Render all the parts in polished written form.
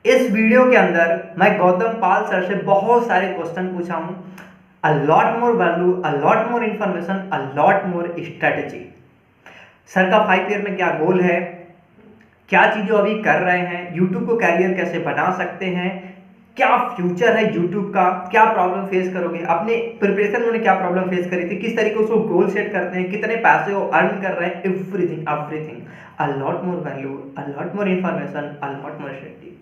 इस वीडियो के अंदर मैं गौतम पाल सर से बहुत सारे क्वेश्चन पूछा हूँ। A lot more value, a lot more information, a lot more strategy. Sir का 5 ईयर में क्या गोल है, क्या चीज़ें अभी कर रहे हैं, यूट्यूब को कैरियर कैसे बना सकते हैं, क्या फ्यूचर है यूट्यूब का, क्या प्रॉब्लम फेस करोगे, अपने प्रिपरेशन में उन्होंने क्या प्रॉब्लम फेस करी थी, किस तरीके से वो गोल सेट करते हैं, कितने पैसे वो अर्न कर रहे हैं, everything everything. A lot more value, a lot more information, a lot more strategy.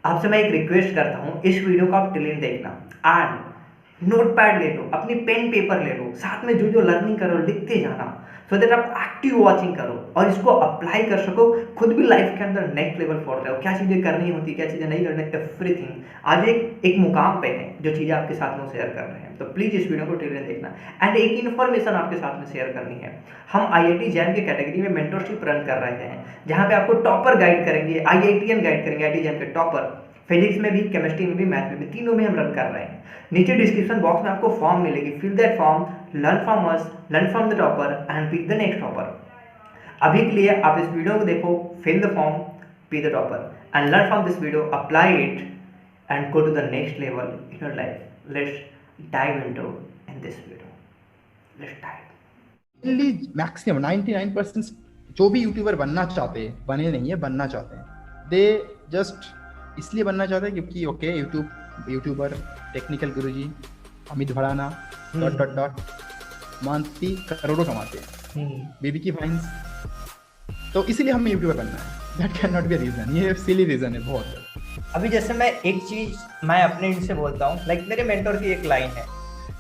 आपसे मैं एक रिक्वेस्ट करता हूँ, इस वीडियो को आप टिल देखना एंड नोट पैड ले लो, अपनी पेन पेपर ले लो, साथ में जो जो लर्निंग करो लिखते जाना, सो दैट आप एक्टिव वॉचिंग करो और इसको अप्लाई कर सको, खुद भी लाइफ के अंदर नेक्स्ट लेवल फॉर रहे हो, क्या चीज़ें करनी होती, क्या चीज़ें नहीं करनी, एवरीथिंग। आज एक एक मुकाम पे है जो चीज़ें आपके साथ में शेयर कर रहे हैं, तो प्लीज़ इस वीडियो को टिल देखना। एंड एक इन्फॉर्मेशन आपके साथ में शेयर करनी है। हम आईआईटी जैम के कैटेगरी में मेंटरशिप रन कर रहे हैं, जहाँ पे आपको टॉपर गाइड करेंगे, आईआईटीएन गाइड करेंगे, आईआईटी जैम के टॉपर, फिजिक्स में भी, केमिस्ट्री में भी, मैथ में भी, तीनों में हम रन कर रहे हैं। नीचे डिस्क्रिप्शन बॉक्स में आपको फॉर्म मिलेगी, fill that form, learn from us, learn from the topper and pick the next topper. अभी के लिए आप इस वीडियो को देखो, fill the form, be the topper and learn from this video, apply it and go to the next level in your life. Let's dive into in this video, let's dive. Maximum 99% जो भी YouTuber बनना चाहते हैं, बने नहीं है, बनना चाहते हैं, दे जस्ट इसलिए बनना चाहते हैं क्योंकि okay YouTuber, Technical Guruji, Amit Bhadana, dot dot dot, monthly करोड़ों कमाते हैं, बेबी की फाइन्स, तो इसीलिए हमें यूट्यूबर बनना है। That can not be reason, ये सिली रीजन है बहुत। अभी जैसे मैं एक चीज मैं अपने इनसे बोलता हूँ, लाइक मेरे मेंटोर की एक लाइन है,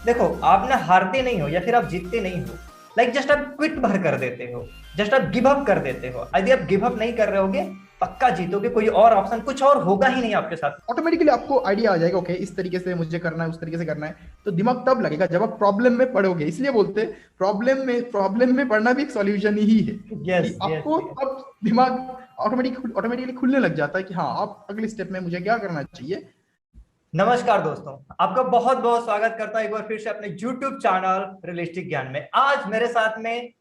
देखो आप ना हारते नहीं हो या फिर आप जीतते नहीं हो, लाइक जस्ट आप क्विट भर कर देते हो, जस्ट आप गिव अप कर देते हो। यदि आप गिव अप नहीं कर रहे होगे, पक्का जीतोगे, कोई और ऑप्शन कुछ और होगा ही नहीं आपके साथ। ऑटोमेटिकली आपको आइडिया आ जाएगा, ओके इस तरीके से मुझे करना है, उस तरीके से करना है, तो दिमाग तब लगेगा जब आप प्रॉब्लम में पड़ोगे। इसलिए बोलते हैं प्रॉब्लम में पढ़ना भी एक सॉल्यूशन ही है, यस कि यस आपको यस। तब दिमाग ऑटोमेटिकली खुलने लग जाता है कि हाँ आप अगले स्टेप में मुझे क्या करना चाहिए। नमस्कार दोस्तों, आपका बहुत बहुत स्वागत करता हूं एक बार फिर से अपने YouTube चैनल रियलिस्टिक ज्ञान में। आज मेरे साथ में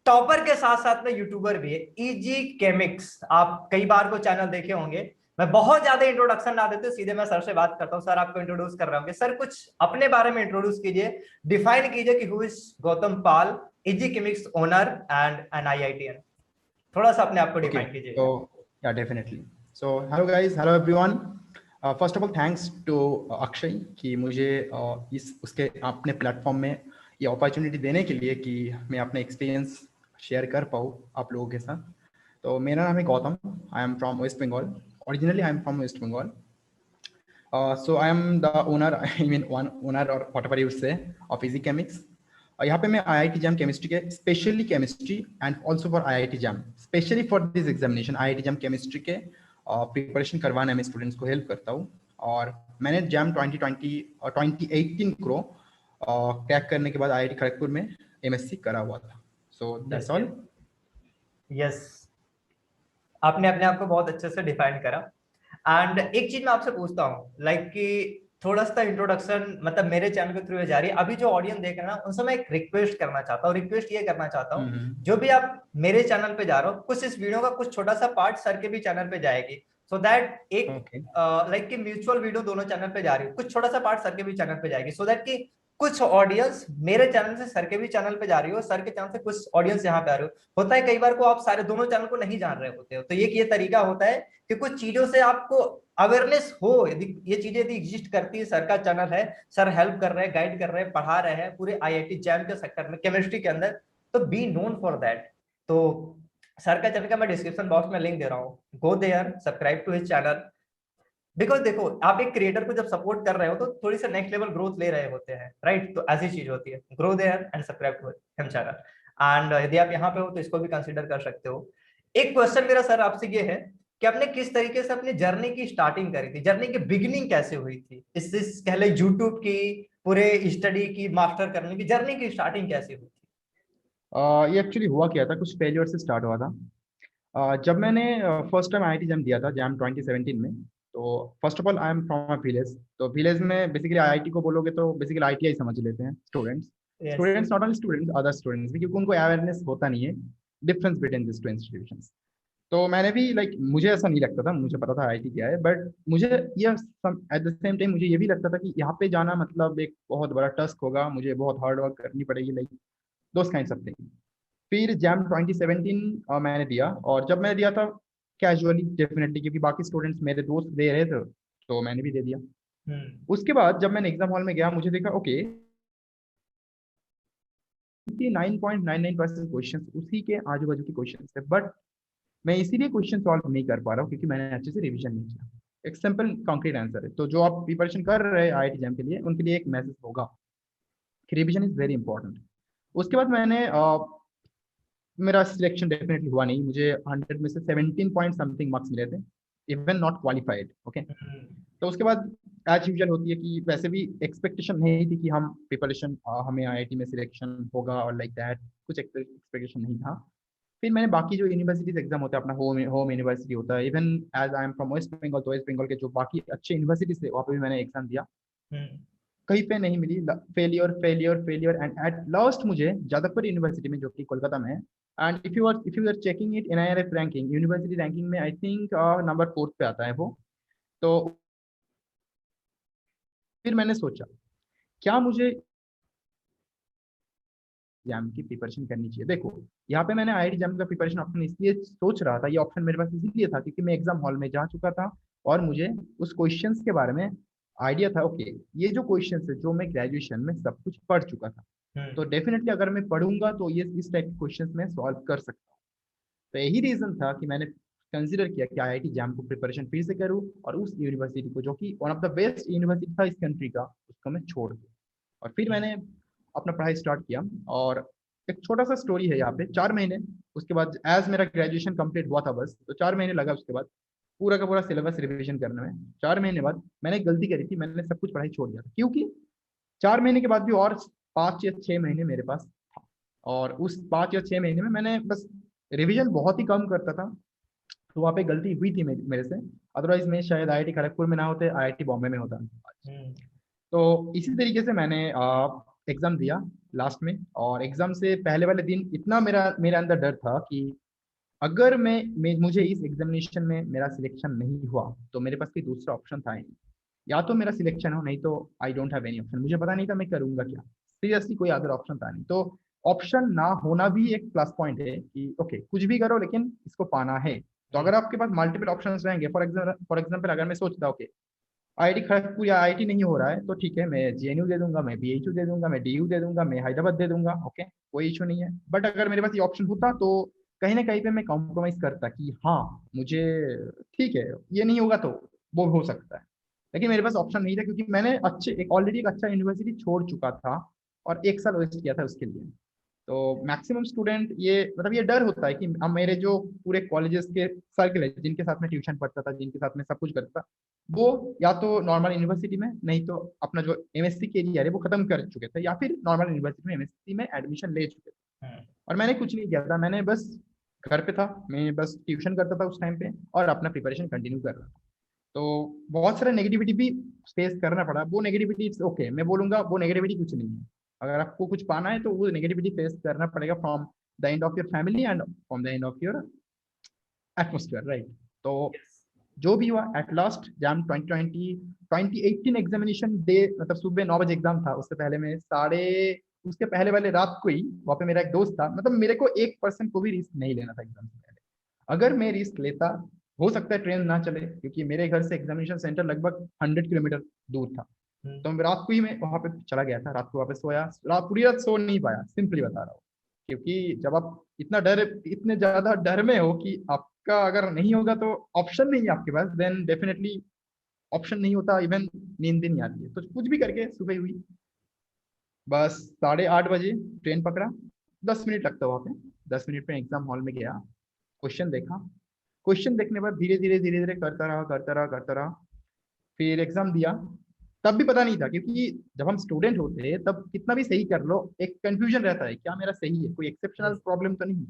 टॉपर के साथ साथ में यूट्यूबर भी है, इजी केमिक्स। आप कई बार को चैनल देखे होंगे। मैं बहुत ज्यादा इंट्रोडक्शन ना देते, सीधे मैं सर से बात करता हूं। सर आपको इंट्रोड्यूस कर रहे होंगे, सर कुछ अपने बारे में इंट्रोड्यूस कीजिए, डिफाइन कीजिए कि who is Gautam Pal, Easy Chemix owner and an IITian. थोड़ा सा अपने आप को ओके, डिफाइन कीजिए। तो yeah definitely. So hello guys, hello everyone. First of all thanks to Akshay कि मुझे इस उसके अपने प्लेटफॉर्म में ये अपॉर्चुनिटी देने के लिए कि मैं अपने एक्सपीरियंस शेयर कर पाऊँ आप लोगों के साथ। तो मेरा नाम है Gautam, I am from West Bengal, originally I am from West Bengal. So I am the owner, I mean one owner और whatever you say, of Easy Chemics. यहाँ पे मैं IIT जैम केमिस्ट्री के, specially chemistry and also for IIT JAM, specially for this examination IIT JAM chemistry के preparation करवाने में students को help करता हूँ। और मैंने जैम 2020 और 2018 को क्रैक करने के बाद IIT खड़गपुर में MSc करा हुआ था। So that's yes all. Yes yes, आपने अपने आप को बहुत अच्छे से डिफाइन करा। एंड एक चीज मैं आपसे पूछता हूँ, लाइक कि थोड़ा सा इंट्रोडक्शन मतलब मेरे चैनल के थ्रू जा रही है, अभी जो ऑडियंस देख रहे हैं ना, उनसे मैं एक रिक्वेस्ट करना चाहता हूँ। रिक्वेस्ट ये करना चाहता हूँ, जो भी आप मेरे चैनल पे जा रहे हो, कुछ इस वीडियो का कुछ छोटा सा पार्ट सर के भी चैनल पे जाएगी, सो दैट एक ओके, लाइक कि म्यूचुअल वीडियो दोनों चैनल पे जा रही है, कुछ छोटा सा पार्ट सर के भी चैनल पे जाएगी, सो दैट कि कुछ ऑडियंस मेरे चैनल से सर के भी चैनल पे जा रही हो, सर के चैनल से कुछ ऑडियंस यहाँ पे आ रही हो। होता है कई बार को आप सारे दोनों चैनल को नहीं जान रहे होते हो, तो ये तरीका होता है कि कुछ चीजों से आपको अवेयरनेस हो। यदि ये चीजें यदि एग्जिस्ट करती है, सर का चैनल है, सर हेल्प कर रहे हैं, गाइड कर रहे हैं, पढ़ा रहे हैं पूरे आईआईटी जैम के सेक्टर में, केमिस्ट्री के अंदर, तो बी नोन फॉर दैट। तो सर का चैनल का मैं डिस्क्रिप्शन बॉक्स में लिंक दे रहा हूँ, go there, subscribe to his channel. Because देखो, आप एक क्रिएटर को जब सपोर्ट कर रहे हो तो थोड़ी सा नेक्स्ट लेवल ग्रोथ ले रहे होते हैं, राइट? तो ऐसी चीज होती है, grow there and subscribe to him channel. And यदि आप यहाँ पे हो तो इसको भी कंसीडर कर सकते हो। एक क्वेश्चन मेरा सर आपसे ये है कि आपने किस तरीके से अपनी जर्नी की स्टार्टिंग करी थी, जर्नी की बिगिनिंग कैसे हुई थी, इस कह ले यूट्यूब की, पूरे स्टडी की, मास्टर करने की जर्नी की स्टार्टिंग कैसे हुई थी? ये एक्चुअली हुआ क्या था, कुछ फेलियर से स्टार्ट हुआ था। जब मैंने फर्स्ट टाइम IIT जैम दिया था, जैम 2017 में, तो first of all I am from a village. तो विलेज में बेसिकली IIT को बोलोगे तो बेसिकली ITI समझ लेते हैं students. Yes students not only students, other students भी, क्योंकि उनको अवेयरनेस होता नहीं है difference between this two institutions. तो मैंने भी लाइक मुझे ऐसा नहीं लगता था, मुझे पता था आईआईटी क्या है, बट मुझे ये एट द सेम टाइम मुझे ये भी लगता था कि यहाँ पे जाना मतलब एक बहुत बड़ा टास्क होगा, मुझे बहुत हार्ड वर्क करनी पड़ेगी, like those kinds of thing. फिर जैम 2017 मैंने दिया, और जब मैंने दिया था कैजुअली डेफिनेटली, क्योंकि बाकी स्टूडेंट्स मेरे दोस्त दे रहे थे तो मैंने भी दे दिया। उसके बाद जब मैंने एग्जाम हॉल में गया, मुझे देखा ओके 99.99% क्वेश्चन उसी के आजू बाजू के क्वेश्चन थे, बट मैं इसीलिए क्वेश्चन सॉल्व नहीं कर पा रहा हूँ क्योंकि मैंने अच्छे से रिवीजन नहीं किया। एक सिंपल कॉन्क्रीट आंसर है। तो जो आप प्रिपरेशन कर रहे हैं आईआईटी जैम के लिए, उनके लिए एक मैसेज होगा कि रिवीजन इज वेरी इंपॉर्टेंट। उसके बाद मैंने मेरा सिलेक्शन डेफिनेटली हुआ नहीं, मुझे 100 में से 17 पॉइंट समथिंग मार्क्स मिले थे, इवन नॉट क्वालिफाइड। ओके, तो उसके बाद एज यूजुअल होती है कि वैसे भी एक्सपेक्टेशन नहीं थी कि हम प्रिपरेशन हमें आईआईटी में सिलेक्शन होगा और लाइक दैट, कुछ एक्सपेक्टेशन नहीं था। फिर मैंने बाकी जो यूनिवर्सिटीज एग्जाम होता है, अपना होम होम यूनिवर्सिटी होता है, even as I am from West Bengal, तो वेस्ट बंगाल के जो बाकी अच्छे यूनिवर्सिटीज थे वहाँ पे भी मैंने एग्जाम दिया, कहीं पे नहीं मिली, failure failure failure, and at last मुझे जादवपुर यूनिवर्सिटी में जो कि कोलकाता में है, and if you are checking it NIRF ranking, university ranking में आई थिंक नंबर 4 पे आता है वो। तो फिर मैंने सोचा क्या मुझे एग्जाम की प्रिपरेशन करनी चाहिए। देखो यहाँ पे मैंने आईआईटी एग्जाम का प्रिपरेशन ऑप्शन इसलिए सोच रहा था, ये ऑप्शन मेरे पास इसलिए था क्योंकि मैं एग्जाम हॉल में जा चुका था और मुझे उस क्वेश्चंस के बारे में आइडिया था। ओके, ये जो क्वेश्चंस है जो मैं ग्रेजुएशन में सब कुछ पढ़ चुका था, तो डेफिनेटली अगर मैं पढ़ूंगा तो ये इस टाइप के क्वेश्चंस मैं सॉल्व कर सकता हूँ। तो यही रीजन था कि मैंने कंसिडर किया कि आईआईटी जैम को प्रिपरेशन फिर से करूँ और उस यूनिवर्सिटी को, जो कि one of the best university था इस कंट्री का, उसको मैं छोड़ दूँ। और फिर मैंने अपना पढ़ाई स्टार्ट किया। और एक छोटा सा स्टोरी है यहाँ पे, 4 महीने उसके बाद एज मेरा ग्रेजुएशन कंप्लीट हुआ था बस, तो 4 महीने लगा उसके बाद पूरा का पूरा सिलेबस रिविजन करने में। 4 महीने बाद मैंने एक गलती करी थी, मैंने सब कुछ पढ़ाई छोड़ दिया था, क्योंकि 4 महीने के बाद भी और 5 या 6 महीने मेरे पास था, और उस 5 या 6 महीने में मैंने बस रिवीजन बहुत ही कम करता था। तो वहाँ पे गलती हुई थी मेरे से, अदरवाइज मैं शायद आईआईटी खड़गपुर में ना होते, आईआईटी बॉम्बे में होता। तो इसी तरीके से मैंने एग्जाम दिया लास्ट में, और एग्जाम से पहले वाले दिन इतना मेरे अंदर डर था कि अगर मुझे इस एग्जामिनेशन में मेरा सिलेक्शन नहीं हुआ तो मेरे पास कोई दूसरा ऑप्शन था ही नहीं, या तो मेरा सिलेक्शन हो, नहीं तो I don't have any option. मुझे पता नहीं था मैं करूंगा क्या, सीरियसली कोई अदर ऑप्शन था नहीं। तो ऑप्शन ना होना भी एक प्लस पॉइंट है कि ओके कुछ भी करो लेकिन इसको पाना है। तो अगर आपके पास मल्टीपल ऑप्शंस रहेंगे, फॉर एग्जाम्पल अगर मैं सोचता ओके आईआईटी खड़गपुर या आईआईटी नहीं हो रहा है तो ठीक है, मैं जेएनयू दे दूंगा, मैं बीएचयू दे दूंगा, मैं डीयू दे दूंगा, मैं हैदराबाद दे दूंगा, ओके कोई इशू नहीं है। बट अगर मेरे पास ये ऑप्शन होता तो कहीं ना कहीं पे मैं कॉम्प्रोमाइज करता कि हाँ मुझे ठीक है ये नहीं होगा तो वो हो सकता है। लेकिन मेरे पास ऑप्शन नहीं था क्योंकि मैंने एक ऑलरेडी एक अच्छा यूनिवर्सिटी छोड़ चुका था और 1 साल वेस्ट किया था उसके लिए। तो मैक्सिमम स्टूडेंट ये मतलब ये डर होता है कि अब मेरे जो पूरे कॉलेजेस के सर्कल है जिनके साथ में ट्यूशन पढ़ता था, जिनके साथ में सब कुछ करता था, वो या तो नॉर्मल यूनिवर्सिटी में, नहीं तो अपना जो एमएससी के लिए है वो खत्म कर चुके थे, या फिर नॉर्मल यूनिवर्सिटी में एमएससी में एडमिशन ले चुके थे। और मैंने कुछ नहीं किया था, मैंने बस घर पे था, मैं बस ट्यूशन करता था उस टाइम पे और अपना प्रिपरेशन कंटिन्यू कर रहा था। तो बहुत सारा नेगेटिविटी भी फेस करना पड़ा। वो नेगेटिविटी इट्स ओके, मैं बोलूंगा वो नेगेटिविटी कुछ नहीं है। अगर आपको कुछ पाना है तो वो नेगेटिविटी फेस करना पड़ेगा from the end of your family and from the end of your atmosphere, right. तो जो भी हुआ at last jam 2020 2018 examination day, मतलब सुबह 9 बजे एग्जाम था, उससे पहले मैं उसके पहले वाले रात को ही वहाँ पे मेरा एक दोस्त था, मतलब मेरे को 1% को भी रिस्क नहीं लेना था एग्जाम से पहले। अगर मैं रिस्क लेता हो सकता है ट्रेन ना चले, क्योंकि मेरे घर से एग्जामिनेशन सेंटर लगभग 100 किलोमीटर दूर था। तो मैं रात को ही मैं वहाँ पे चला गया था, रात को वापस सोया, पूरी रात सो नहीं पाया, सिंपली बता रहा हूँ। क्योंकि जब आप इतने ज्यादा डर में हो कि आपका अगर नहीं होगा तो ऑप्शन नहीं है आपके पास, देन डेफिनेटली ऑप्शन नहीं होता, इवन नींद भी नहीं आती है। तो कुछ भी करके सुबह हुई, बस 8:30 बजे ट्रेन पकड़ा, 10 मिनट लगता वहाँ पे, 10 मिनट में एग्जाम हॉल में गया, क्वेश्चन देखा, क्वेश्चन देखने पर धीरे धीरे धीरे धीरे करता रहा, फिर एग्जाम दिया। तब भी पता नहीं था, क्योंकि जब हम स्टूडेंट होते हैं तब कितना भी सही कर लो एक कंफ्यूजन रहता है, क्या मेरा सही है, कोई एक्सेप्शनल प्रॉब्लम तो नहीं।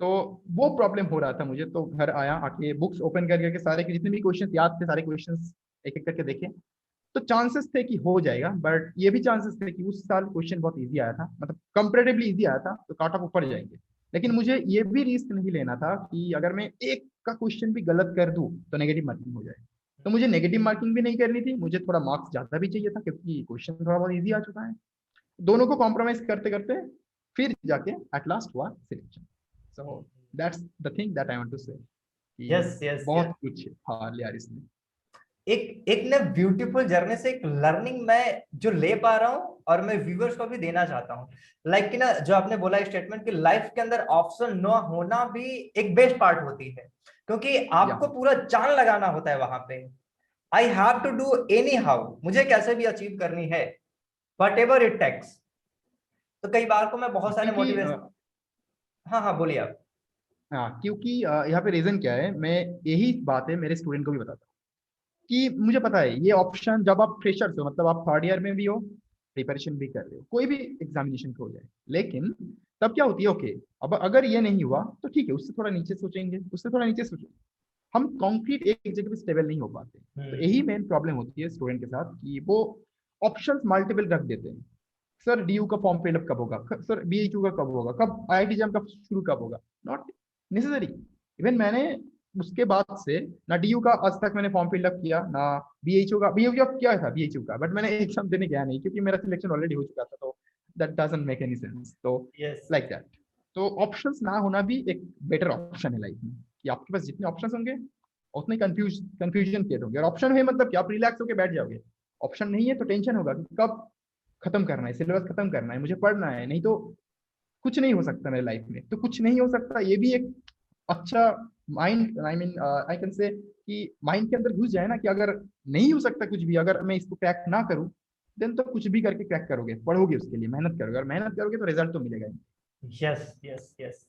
तो वो प्रॉब्लम हो रहा था मुझे। तो घर आया, आके बुक्स ओपन कर करके सारे के जितने भी क्वेश्चन याद थे सारे क्वेश्चन एक एक करके देखे। तो चांसेस थे कि हो जाएगा, बट ये भी चांसेस थे कि उस साल क्वेश्चन बहुत इजी आया था, मतलब कंपेरेटिवली इजी आया था, तो काट ऑफ ऊपर जाएंगे। लेकिन मुझे ये भी रिस्क नहीं लेना था कि अगर मैं एक का क्वेश्चन भी गलत कर दूं तो नेगेटिव मार्किंग हो जाए। तो मुझे नेगेटिव मार्किंग भी नहीं करनी थी, मुझे थोड़ा मार्क्स ज्यादा भी चाहिए था क्योंकि क्वेश्चन थोड़ा बहुत इजी आ चुका है। दोनों को कॉम्प्रोमाइज करते करते फिर जाके एट लास्ट हुआ selection. So that's the thing that I want to say कि यस यस यस। बहुत कुछ हाँ लिया इसमें। एक एक ना ब्यूटीफुल जर्नी से एक लर्निंग मैं जो ले पा रहा हूँ और मैं व्यूवर्स को भी देना चाहता हूँ। लाइक कि ना जो आपने बोला स्टेटमेंट कि लाइफ के अंदर ऑप्शन नो होना भी एक बेस्ट पार्ट होती है, क्योंकि या आपको पूरा जान लगाना होता है वहां पे। I have to do anyhow, मुझे कैसे भी अचीव करनी है, वट एवर इट टेक्स। तो कई बार को मैं बहुत सारे क्योंकि मोटिवेशन। हाँ हाँ बोलिए आप। हाँ क्योंकि यहाँ पे रीजन क्या है, मैं यही बात है मेरे स्टूडेंट को भी बताता हूँ कि मुझे पता है ये ऑप्शन जब आप फ्रेशर्स हो, मतलब आप थर्ड ईयर में भी हो, प्रिपरेशन भी कर रहे हो, कोई भी एग्जामिनेशन हो जाए, लेकिन तब क्या होती है, ओके अब अगर ये नहीं हुआ तो ठीक है, उससे थोड़ा नीचे सोचेंगे, उससे थोड़ा नीचे सोचेंगे, हम कॉन्क्रीट एक जगह पे स्टेबल नहीं हो पाते। तो यही मेन प्रॉब्लम होती है स्टूडेंट के साथ कि वो ऑप्शंस मल्टीपल रख देते हैं। सर डीयू का फॉर्म फिलअप कब होगा, सर बीएचयू का कब होगा, कब आईआईटी जैम का शुरू कब होगा, नॉट नेसेसरी। इवन मैंने उसके बाद से ना डीयू का आज तक मैंने फॉर्म फिलअप किया, ना बीएचयू का। बीएचयू क्या था बीएचयू का, बट मैंने एग्जाम देने गया नहीं क्योंकि मेरा सिलेक्शन ऑलरेडी हो चुका था, तो that doesn't make any sense. तो यस लाइक दैट, तो ऑप्शंस ना होना भी एक बेटर ऑप्शन है लाइफ में, कि आपके पास जितने ऑप्शंस होंगे उतने कंफ्यूजन क्रिएट होंगे। और ऑप्शन है मतलब कि आप रिलैक्स होकर बैठ जाओगे, ऑप्शन नहीं है तो टेंशन होगा कि कब खत्म करना है, सिलेबस खत्म करना है, मुझे पढ़ना है, नहीं तो कुछ नहीं हो सकता मेरे लाइफ में। तो कुछ नहीं हो सकता ये भी एक अच्छा mind, I mean I can say कि माइंड के अंदर घुस जाए ना कि अगर नहीं हो सकता कुछ भी, अगर मैं इसको क्रैक ना करूं, देन तो कुछ भी करके क्रैक करोगे, पढ़ोगे उसके लिए, मेहनत करोगे, और मेहनत करोगे तो रिजल्ट तो मिलेगा ही। Yes yes yes.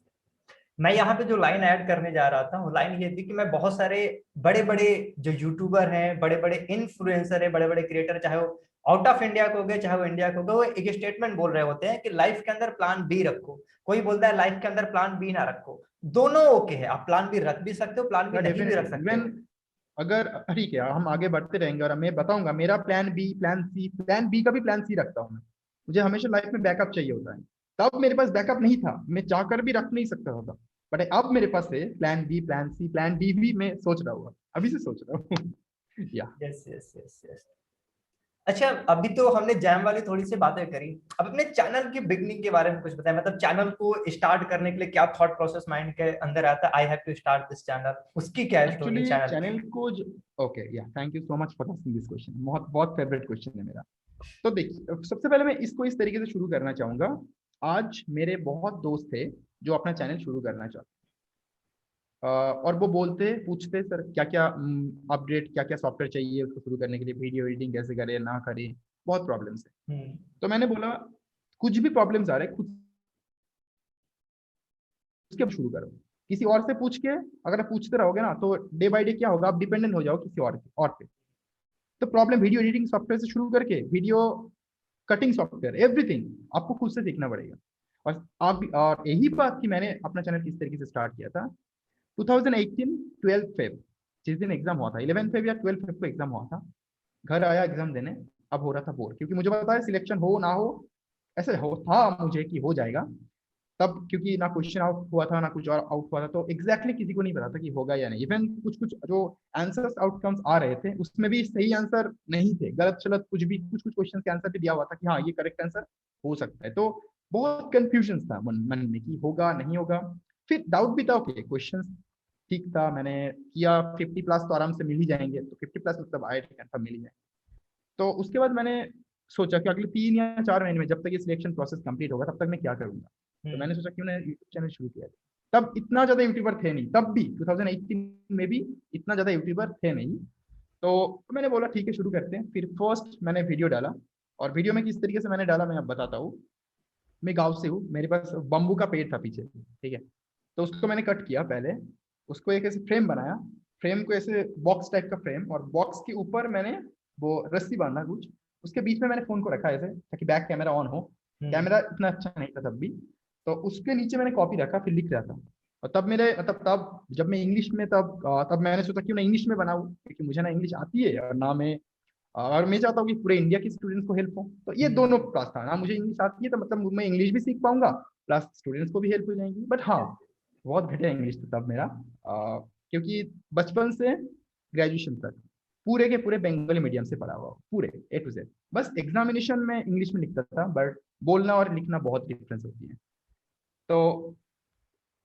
मैं यहाँ पे जो लाइन ऐड करने जा रहा था वो लाइन ये थी कि मैं बहुत सारे बड़े बड़े जो यूट्यूबर हैं, बड़े बड़े इन्फ्लुएंसर हैं, बड़े बड़े क्रिएटर, चाहे वो आउट ऑफ इंडिया को हो गए चाहे वो इंडिया को हो गए, वो एक स्टेटमेंट बोल रहे होते हैं कि लाइफ के अंदर प्लान बी रखो। कोई बोलता है लाइफ के अंदर प्लान बी ना रखो, दोनों ओके है, आप प्लान बी रख भी सकते हो, प्लान बी नहीं भी रख डेफिनेटली, सकते इवन हो। अगर ठीक है हम आगे बढ़ते रहेंगे और मैं बताऊंगा मेरा plan B, plan C, plan B का भी प्लान सी रखता हूँ मैं। मुझे हमेशा लाइफ में बैकअप चाहिए होता है। तब मेरे पास बैकअप नहीं था, मैं चाहकर भी रख नहीं सकता होता, बट अब मेरे पास है plan B, plan C, plan D भी मैं सोच रहा हूँ, अभी से सोच रहा हूँ। या यस यस यस यस। अच्छा, अभी तो हमने जैम वाली थोड़ी सी बातें करी, अब अपने चैनल की बिगनिंग के बारे में कुछ बताएं। मतलब चैनल को स्टार्ट करने के लिए क्या थॉट प्रोसेस माइंड के अंदर आता है, I have to start this channel, उसकी क्या स्टोरी एक्चुअली चैनल की। चैनल को ओके या thank you so much for asking this question, बहुत बहुत फेवरेट क्वेश्चन है मेरा। तो देखिए सबसे पहले मैं इसको इस तरीके से शुरू करना चाहूंगा। आज मेरे बहुत दोस्त थे जो अपना चैनल शुरू करना चाहते, और वो बोलते पूछते सर क्या क्या अपडेट, क्या क्या सॉफ्टवेयर चाहिए उसको शुरू करने के लिए, वीडियो एडिटिंग कैसे करें ना करें, बहुत प्रॉब्लम्स है। हम्म तो मैंने बोला कुछ भी प्रॉब्लम्स आ रहे खुद उसके शुरू करो, किसी और से पूछ के अगर आप पूछते रहोगे ना तो डे बाय डे क्या होगा, आप डिपेंडेंट हो जाओ किसी और पे। तो प्रॉब्लम वीडियो एडिटिंग सॉफ्टवेयर से शुरू करके वीडियो कटिंग सॉफ्टवेयर एवरीथिंग आपको खुद से सीखना पड़ेगा। और यही बात कि मैंने अपना चैनल किस तरीके से स्टार्ट किया था 2018 12 फेब, जिस दिन एग्जाम हुआ था 11 फेब या 12 फेब को एग्जाम हुआ था, घर आया एग्जाम देने, अब हो रहा था बोर, क्योंकि मुझे पता है सिलेक्शन हो ना हो, ऐसे हो था मुझे कि हो जाएगा तब, क्योंकि ना क्वेश्चन आउट हुआ था ना कुछ और आउट हुआ था, तो एग्जैक्टली किसी को नहीं पता था कि होगा या नहीं। इवन कुछ कुछ जो आंसर्स आउटकम्स आ रहे थे उसमें भी सही आंसर नहीं थे, गलत चलत कुछ भी, कुछ कुछ क्वेश्चन के आंसर भी दिया हुआ था कि हाँ ये करेक्ट आंसर हो सकता है। तो बहुत कंफ्यूजन था मन में कि होगा नहीं होगा, फिर डाउट भी था, ओके क्वेश्चन ठीक था, मैंने किया 50 प्लस तो आराम से मिल ही जाएंगे, तो 50 प्लस मतलब आए कंफर्म मिल ही जाएंगे। तो उसके बाद मैंने सोचा कि अगले 3 या 4 महीने में जब तक ये सिलेक्शन प्रोसेस कंप्लीट होगा तब तक मैं क्या करूंगा। तो मैंने सोचा क्यों ना यूट्यूब चैनल शुरू किया जाए। तब इतना ज्यादा यूट्यूबर थे नहीं, तब भी 2018 में भी इतना ज्यादा यूट्यूबर थे नहीं। तो मैंने बोला ठीक है शुरू करते हैं। फिर फर्स्ट मैंने वीडियो डाला, और वीडियो में किस तरीके से मैंने डाला मैं अब बताता हूँ। मैं गाँव से हूँ, मेरे पास बम्बू का पेड़ था पीछे, ठीक है, तो उसको मैंने कट किया पहले, उसको एक ऐसे फ्रेम बनाया, फ्रेम को ऐसे बॉक्स टाइप का फ्रेम, और बॉक्स के ऊपर मैंने वो रस्सी बांधा कुछ, उसके बीच में मैंने फोन को रखा ऐसे ताकि बैक कैमरा ऑन हो। कैमरा इतना अच्छा नहीं था तब भी, तो उसके नीचे मैंने कॉपी रखा, फिर लिख रहा था। और तब मेरे मतलब तब जब मैं इंग्लिश में तब मैंने सोचा क्यों ना इंग्लिश में बनाऊं, क्योंकि मुझे ना इंग्लिश आती है और ना मैं, और मैं चाहता हूँ कि पूरे इंडिया के स्टूडेंट्स को हेल्प हो। तो ये दोनों क्लास था ना, मुझे इंग्लिश आती है तो मतलब मैं इंग्लिश भी सीख पाऊंगा प्लस स्टूडेंट्स को भी हेल्प हो जाएंगी। बट हाँ, बहुत घटिया इंग्लिश था तब मेरा, क्योंकि बचपन से ग्रेजुएशन तक पूरे के पूरे बंगाली मीडियम से पढ़ा हुआ हूँ, पूरे A to Z। बस एग्जामिनेशन में इंग्लिश में लिखता था, बट बोलना और लिखना बहुत डिफरेंस होती है। तो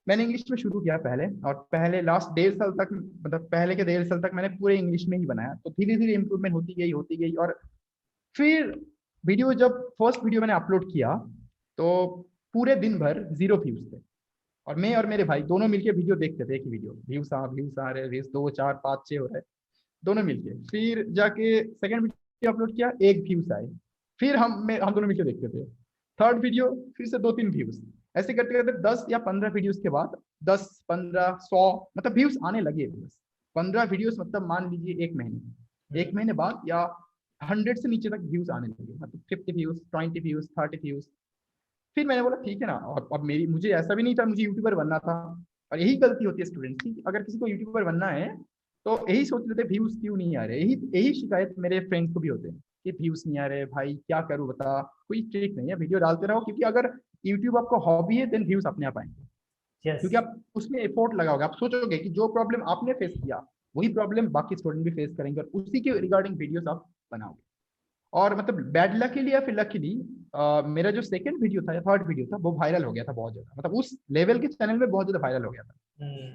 मैंने इंग्लिश में शुरू किया पहले, और पहले लास्ट 1.5 साल तक, मतलब पहले के 1.5 साल तक मैंने पूरे इंग्लिश में ही बनाया। तो धीरे धीरे इंप्रूवमेंट होती गई। और फिर वीडियो, जब फर्स्ट वीडियो मैंने अपलोड किया तो पूरे दिन भर 0 व्यूज थे, और मैं और मेरे भाई दोनों मिलके वीडियो देखते थे। एक ही वीडियो, व्यूज आ रहे, व्यूज 2 4 5 6 हो रहे, दोनों मिलके। फिर जाके सेकंड वीडियो अपलोड किया, 1 व्यूज आए, फिर हम दोनों मिलके देखते थे। थर्ड वीडियो फिर से 2 3 व्यूज, ऐसे करते करते 10 या 15 वीडियोस के बाद 10 15 100 मतलब व्यूज आने लगे। बस 15 वीडियोस मतलब मान लीजिए 1 महीने, 1 महीने बाद या 100 से नीचे तक व्यूज आने लगे, मतलब 50 व्यूज, 20 व्यूज, 30 व्यूज। फिर मैंने बोला ठीक है ना, और अब मेरी, मुझे ऐसा भी नहीं था मुझे यूट्यूबर बनना था। और यही गलती होती है स्टूडेंट्स की, अगर किसी को यूट्यूबर बनना है तो यही सोच लेते व्यूज क्यों नहीं आ रहे। यही शिकायत मेरे फ्रेंड्स को भी होते हैं कि व्यूज नहीं आ रहे, भाई क्या करूं बता। कोई ट्रिक नहीं है, वीडियो डालते रहो, क्योंकि अगर यूट्यूब आपका हॉबी है देन व्यूज अपने आप आएंगे, यस क्योंकि आप उसमें एफोर्ट लगाओगे। आप सोचोगे कि जो प्रॉब्लम आपने फेस किया वही प्रॉब्लम बाकी स्टूडेंट भी फेस करेंगे, और उसी के रिगार्डिंग वीडियोस आप बनाओगे। और मतलब बैड लकीली या फिर लकीली मेरा जो सेकंड वीडियो था या थर्ड वीडियो था वो वायरल हो गया था बहुत ज्यादा, मतलब उस लेवल के चैनल में बहुत ज्यादा वायरल हो गया था,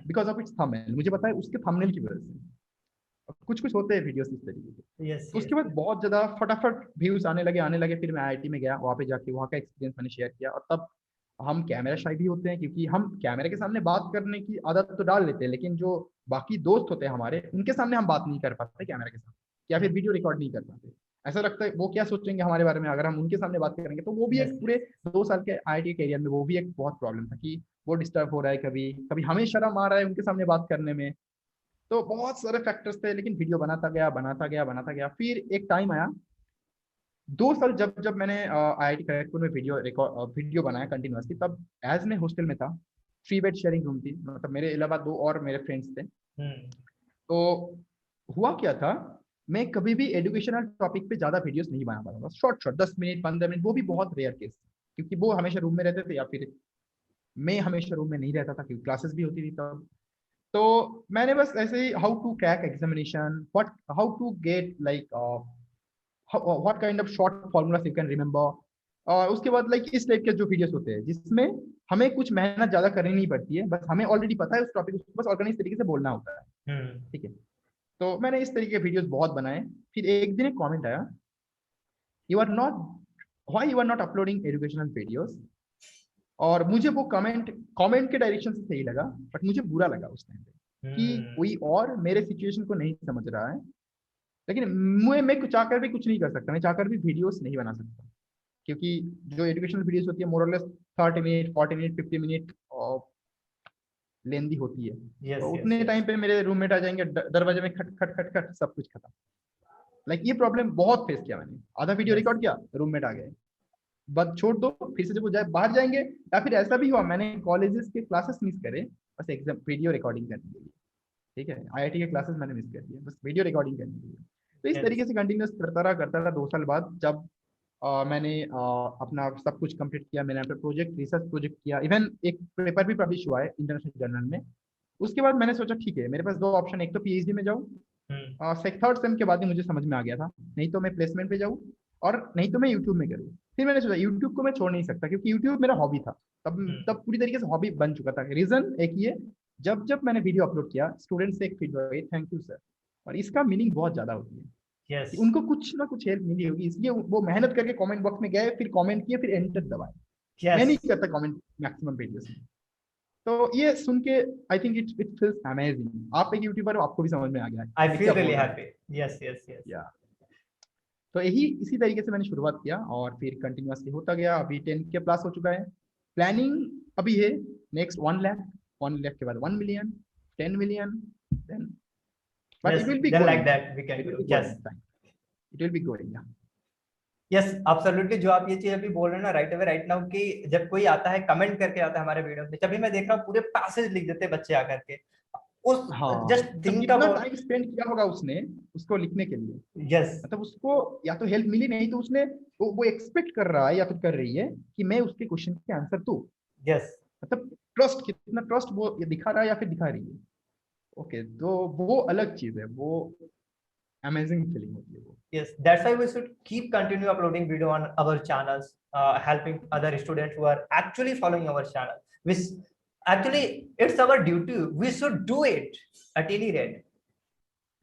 बिकॉज ऑफ इट्स थंबनेल। मुझे पता है उसके थंबनेल की वजह से। कुछ कुछ होते हैं वीडियोस इस तरीके के। यस तो उसके बाद बहुत ज्यादा फटाफट व्यूज आने लगे। फिर मैं आईआईटी में गया, वहाँ पे जाके वहाँ का एक्सपीरियंस मैंने शेयर किया। और तब हम कैमरा शाय भी होते हैं, क्योंकि हम कैमरे के सामने बात करने की आदत तो डाल लेते हैं, लेकिन जो बाकी दोस्त होते हैं हमारे, उनके सामने हम बात नहीं कर पाते कैमरे के सामने, या फिर वीडियो रिकॉर्ड नहीं कर पाते। ऐसा लगता है वो क्या सोचेंगे हमारे बारे में अगर हम उनके सामने बात करेंगे। तो वो भी एक पूरे 2 साल के आईआईटी कैरियर में वो भी एक बहुत प्रॉब्लम था कि वो डिस्टर्ब हो रहा है, कभी कभी हमें शर्म आ रहा है उनके सामने बात करने में। तो बहुत सारे फैक्टर्स थे, लेकिन वीडियो बनाता गया। फिर एक टाइम आया, 2 साल जब जब मैंने आईआईटी खड़गपुर में वीडियो बनाया कंटिन्यूअसली, तब एज मैं हॉस्टल में था, 3 बेड शेयरिंग रूम थी, मतलब मेरे अलावा 2 और मेरे फ्रेंड्स थे। तो हुआ क्या था, मैं कभी भी एजुकेशनल टॉपिक पे ज्यादा वीडियोस नहीं बना पाता था, शॉर्ट शॉर्ट 10 मिनट 15 मिनट, वो भी बहुत रेयर केस, क्योंकि वो हमेशा रूम में रहते थे या फिर मैं हमेशा रूम में नहीं रहता था, क्योंकि क्लासेस भी होती थी तब। तो मैंने बस ऐसे ही how to crack examination, what how to get like what kind of short formulas you can remember, और उसके बाद लाइक इस टाइप के जो वीडियोस होते हैं जिसमें हमें कुछ मेहनत ज्यादा करनी नहीं पड़ती है, बस हमें ऑलरेडी पता है उस टॉपिक को, बस ऑर्गेनाइज तरीके से बोलना होता है। ठीक है, तो मैंने इस तरीके के वीडियोस बहुत बनाए। फिर एक दिन एक कमेंट आया, you are not why you are not uploading educational videos. और मुझे वो कमेंट के डायरेक्शन से सही लगा, बट मुझे बुरा लगा उस टाइम पे कि कोई और मेरे सिचुएशन को नहीं समझ रहा है। लेकिन मैं चाहकर भी कुछ नहीं कर सकता, मैं चाहकर भी वीडियोस नहीं बना सकता, क्योंकि जो एजुकेशनल वीडियोस होती है मोर और लेस 30 मिनट 40 मिनट 50 मिनट लेंदी होती है। तो उतने टाइम पे मेरे रूममेट आ जाएंगे, दरवाजे में खट खट खट खट, सब कुछ खत्म। लाइक ये प्रॉब्लम बहुत फेस किया मैंने। आधा वीडियो रिकॉर्ड किया, रूममेट आ गए, बस छोड़ दो, फिर से जब वो बाहर जाएंगे। या फिर ऐसा भी हुआ मैंने कॉलेजेस के क्लासेस मिस करे बस एग्जाम वीडियो रिकॉर्डिंग करने के लिए। ठीक है, आईआईटी के क्लासेस मैंने मिस कर दिए बस वीडियो रिकॉर्डिंग करने के लिए। तो इस तरीके से कंटिन्यूस करता रहा 2 साल बाद, जब मैंने अपना सब कुछ कंप्लीट किया, मैंने अपना प्रोजेक्ट रिसर्च प्रोजेक्ट किया, इवन एक पेपर भी पब्लिश हुआ है इंटरनेशनल जर्नल में। उसके बाद मैंने सोचा ठीक है, मेरे पास 2 ऑप्शन, एक तो पीएचडी में जाऊँ, थर्ड सेम के बाद ही मुझे समझ में आ गया था, नहीं तो मैं प्लेसमेंट पे जाऊँ, और नहीं तो मैं यूट्यूब में करूँ। फिर मैंने सोचा यूट्यूब को मैं छोड़ नहीं सकता, क्योंकि यूट्यूब मेरा हॉबी था, तब पूरी तरीके से हॉबी बन चुका था। रीजन एक ये, जब जब मैंने वीडियो अपलोड किया स्टूडेंट से एक फीडबैक, थैंक यू सर, और इसका मीनिंग बहुत ज्यादा होती है कि उनको कुछ ना कुछ हेल्प मिली होगी, इसलिए वो मेहनत करके कमेंट बॉक्स में गए, फिर कमेंट किए, फिर एंटर दबाए। मैं नहीं करता कमेंट मैक्सिमम वीडियोस में। तो ये सुन के I think it feels amazing. आप एक यूट्यूबर हो, आपको भी समझ में आ गया है I feel really happy. Yes yes yes या। तो यही इसी तरीके से मैंने शुरुआत किया, और फिर कंटिन्यूअसली होता गया। अभी 10 के प्लस हो चुका है। प्लानिंग अभी है नेक्स्ट 1 लाख, 1 लाख के बाद 1 million, 10 million, then but it will be then going, like that we can it will grow. Be Yes. Going, it will be going. Yes absolutely, जो आप ये चीज अभी बोल रहे हैं ना राइट अवे राइट नाउ, कि जब कोई आता है कमेंट करके आता है हमारे वीडियो में, जब भी मैं देख रहा हूँ पूरे पैसेज लिख देते हैं बच्चे आकर के, उस हाँ, जस्ट मतलब थिंक कितना अबाउट। टाइम स्पेंड किया होगा उसने उसको लिखने के लिए। यस मतलब उसको या तो हेल्प मिली, नहीं तो उसने वो एक्सपेक्ट कर रहा है या फिर कर रही है कि मैं उसके क्वेश्चन के आंसर दूं। यस मतलब ट्रस्ट, कितना ट्रस्ट वो ये दिखा रहा है या फिर दिखा रही है। ओके, तो वो अलग चीज है, वो अमेजिंग फीलिंग होती है वो। yes, that's why we should keep continue uploading video on our channels, helping other students who are actually following our channel, which actually it's our duty, we should do it at any rate.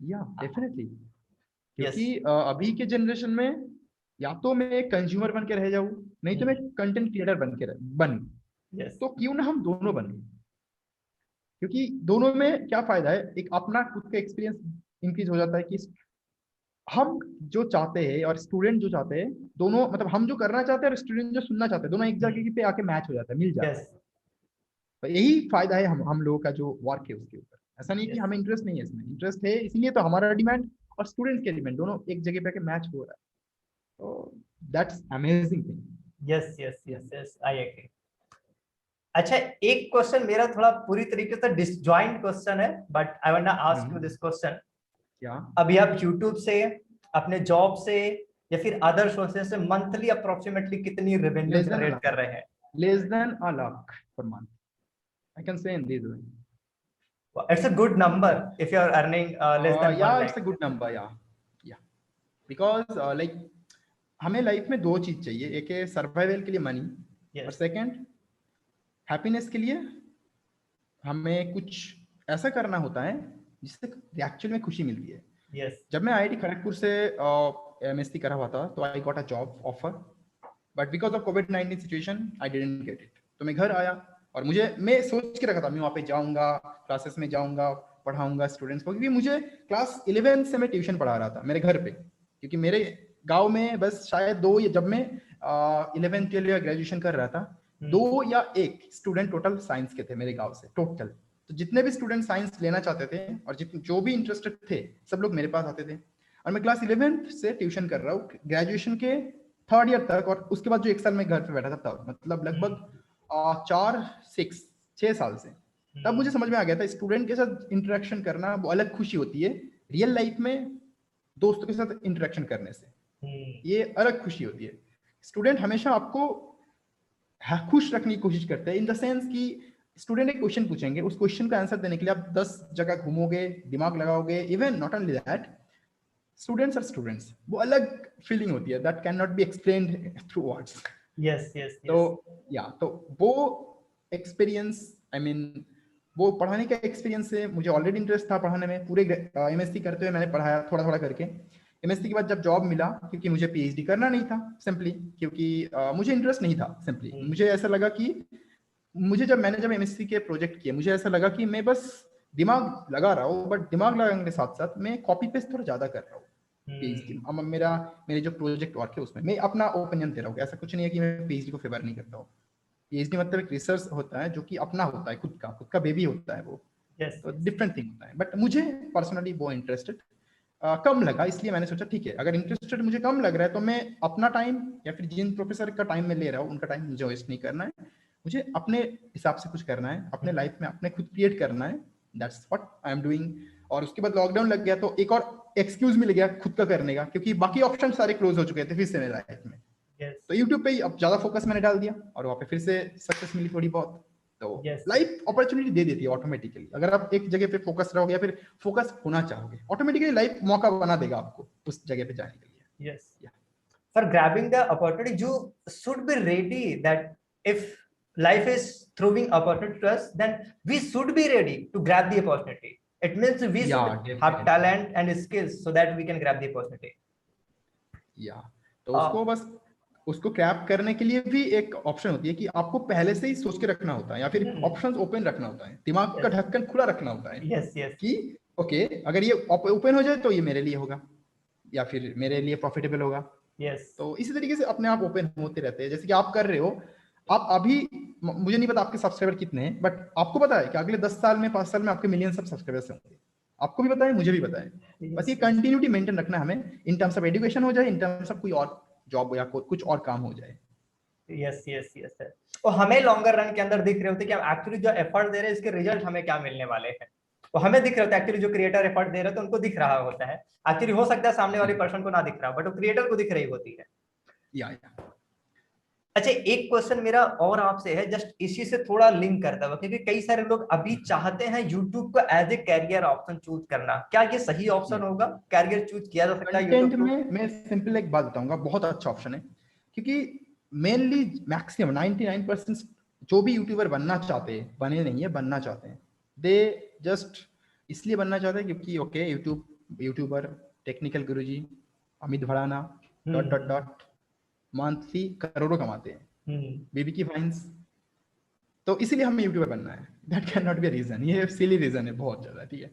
या definitely, Yes. क्योंकि अभी के generation में या तो मैं एक consumer बन के रह जाऊं, नहीं तो मैं कंटेंट क्रिएटर बन Yes. तो क्यों ना हम दोनों बने, क्योंकि दोनों में क्या फायदा है, एक अपना खुद का एक्सपीरियंस इंक्रीज हो जाता है कि हम जो चाहते हैं और स्टूडेंट जो चाहते हैं, दोनों मतलब हम जो करना चाहते हैं और स्टूडेंट जो सुनना चाहते हैं, दोनों एक जगह पे आके मैच हो जाता है, मिल जाता Yes. है। तो यही फायदा है हम लोगों का जो वर्क है उसके ऊपर। ऐसा नहीं कि Yes. हमें इंटरेस्ट नहीं है, इसमें इंटरेस्ट है, इसीलिए तो हमारा डिमांड और स्टूडेंट के डिमांड दोनों एक जगह पे आके मैच हो रहा है। तो that's amazing thing. Yes, yes, yes, yes, I agree. अच्छा, एक क्वेश्चन मेरा थोड़ा पूरी तरीके से डिसजॉइंट क्वेश्चन है, but I want to ask you this question. क्या अभी आप YouTube से, अपने जॉब से या फिर अदर सोर्सेस से मंथली अप्रोक्सीमेटली कितनी revenue Less than a generate lakh. कर रहे हैं? Less than a lakh per month, I can say in this way. It's a good number if you are earning less than 1 Yeah, lakh. it's a good number. Yeah, because like हमें life में दो चीज चाहिए, एक है survival के लिए money, Yes. और सेकंड हैप्पीनेस के लिए हमें कुछ ऐसा करना होता है जिससे एक्चुअली में खुशी मिलती है। Yes. जब मैं IIT खड़गपुर से MSc कर रहा था तो I got a job offer, but because of covid situation I didn't get it. तो मैं घर आया और मैं सोच के रखा था मैं वहाँ पे जाऊंगा, क्लासेस में जाऊंगा, पढ़ाऊंगा स्टूडेंट्स को, क्योंकि मुझे क्लास 11 से मैं ट्यूशन पढ़ा रहा था मेरे घर पे, क्योंकि मेरे गांव में बस शायद दो, या जब मैं 11 12 या ग्रेजुएशन कर रहा था, 2 या 1 स्टूडेंट टोटल साइंस के थे मेरे गांव से टोटल। तो जितने भी स्टूडेंट साइंस लेना चाहते थे और जो भी इंटरेस्टेड थे सब लोग मेरे पास आते थे, और मैं क्लास 11th से ट्यूशन कर रहा हूँ ग्रेजुएशन के 3rd ईयर तक, और उसके बाद जो 1 साल मैं घर पे बैठा था तब, मतलब लगभग 6 साल से। तब मुझे समझ में आ गया था स्टूडेंट के साथ इंटरेक्शन करना वो अलग खुशी होती है रियल लाइफ में दोस्तों के साथ इंटरेक्शन करने से, ये अलग खुशी होती है। स्टूडेंट हमेशा आपको खुश रखने की कोशिश करते हैं, इन द सेंस कि स्टूडेंट एक क्वेश्चन पूछेंगे, उस क्वेश्चन का आंसर देने के लिए आप 10 जगह घूमोगे, दिमाग लगाओगे। Even not only that, students are students, वो अलग फीलिंग होती है that can not be explained through words. Yes yes. तो वो एक्सपीरियंस, आई मीन वो पढ़ाने का एक्सपीरियंस है। मुझे ऑलरेडी इंटरेस्ट था पढ़ाने में, पूरे MSc करते हुए मैंने पढ़ाया थोड़ा थोड़ा करके। MSc के बाद जब जॉब मिला, क्योंकि मुझे PhD करना नहीं था सिंपली, क्योंकि मुझे इंटरेस्ट नहीं था सिंपली। मुझे ऐसा लगा कि मैंने जब MSc के प्रोजेक्ट किए, मुझे ऐसा लगा कि मैं बस दिमाग लगा रहा हूँ, बट दिमाग लगाने के साथ साथ मैं कॉपी पेस्ट थोड़ा ज्यादा कर रहा हूँ PhD। अब मेरे जो प्रोजेक्ट वर्क है उसमें मैं अपना ओपिनियन दे रहा हूँ, ऐसा कुछ नहीं है कि मैं PhD को फेवर नहीं करता हूँ। PhD मतलब एक रिसर्च होता है जो कि अपना होता है, खुद का बेबी होता है वो। तो डिफरेंट थिंग होता है, बट मुझे पर्सनली वो इंटरेस्टेड कम लगा, इसलिए मैंने सोचा ठीक है, अगर इंटरेस्टेड मुझे कम लग रहा है तो मैं अपना टाइम या फिर जिन प्रोफेसर का टाइम मैं ले रहा हूँ उनका टाइम मुझे वेस्ट नहीं करना है, मुझे अपने हिसाब से कुछ करना है, अपने लाइफ में अपने खुद क्रिएट करना है। That's what I am doing. और उसके बाद लॉकडाउन लग गया तो एक और एक्सक्यूज मिल गया खुद का करने का, क्योंकि बाकी ऑप्शन सारे क्लोज हो चुके थे फिर से मेरे लाइफ में। तो यूट्यूब पे ही अब ज्यादा फोकस मैंने डाल दिया और वहाँ पे फिर से सक्सेस मिली थोड़ी बहुत। तो लाइफ अपॉर्चुनिटी दे देती है ऑटोमेटिकली, अगर आप एक जगह पे फोकस रहोगे या फिर फोकस होना चाहोगे, ऑटोमेटिकली लाइफ मौका बना देगा आपको उस जगह पे जाने के लिए। Yes, for grabbing the opportunity you should be ready that if life is throwing opportunity to us, then we should be ready to grab the opportunity. It means we should have talent and skills so that we can grab the opportunity. तो उसको बस उसको Krebs करने के लिए भी एक option होती है कि आपको पहले से ही सोच के रखना होता है, या फिर ऑप्शंस ओपन रखना होता है, दिमाग का ढक्कन खुला रखना होता है। कि ओके, अगर ये ओपन हो जाए तो ये मेरे लिए होगा या फिर मेरे लिए प्रॉफिटेबल होगा। तो इसी तरीके से अपने आप ओपन होते रहते हैं, जैसे कि आप कर रहे हो। आप अभी, मुझे नहीं पता आपके सब्सक्राइबर कितने हैं, बट आपको पता है कि अगले 10 साल में 5 साल में आपके मिलियन सब्सक्राइबर्स होंगे। आपको भी पता है, मुझे भी पता है। बस ये कंटिन्यूटी मेंटेन रखना है हमें, इन टर्म्स ऑफ एजुकेशन हो जाए, इन टर्म्स ऑफ कोई और जॉब या कुछ और काम हो जाए। Yes yes yes sir. तो हमें लॉन्गर रन के अंदर दिख रहे होते कि हम एक्चुअली जो एफर्ट दे रहे हैं इसके रिजल्ट हमें क्या मिलने वाले हैं, वो हमें दिख रहे होते। एक्चुअली जो क्रिएटर एफर्ट दे रहे हैं तो उनको दिख रहा होता है, एक्चुअली हो सकता है सामने वाली पर्सन को ना दिख रहा, बट वो क्रिएटर को दिख रही होती है। अच्छा, एक क्वेश्चन मेरा और आपसे है, जस्ट इसी से थोड़ा लिंक करता हुआ, क्योंकि कई सारे लोग अभी चाहते हैं यूट्यूब को as a career option choose करना, क्या ये सही ऑप्शन होगा? कैरियर चूज किया जा सकता है यूट्यूब कंटेंट को? में मैं सिंपल एक बात बताऊंगा, बहुत अच्छा ऑप्शन है, क्योंकि मेनली मैक्सिमम 99% जो भी यूट्यूबर बनना चाहते हैं, बने नहीं है, बनना चाहते हैं, दे जस्ट इसलिए बनना चाहते हैं क्योंकि okay YouTuber, Technical Guruji, Amit Bhadana, dot dot हम्म। डॉट, मंथली करोड़ों कमाते हैं, हम्म। बेबी की फाइन्स, तो इसीलिए हमें यूट्यूबर बनना है। That can not be reason, ये सिली रीजन है बहुत ज्यादा, ठीक है।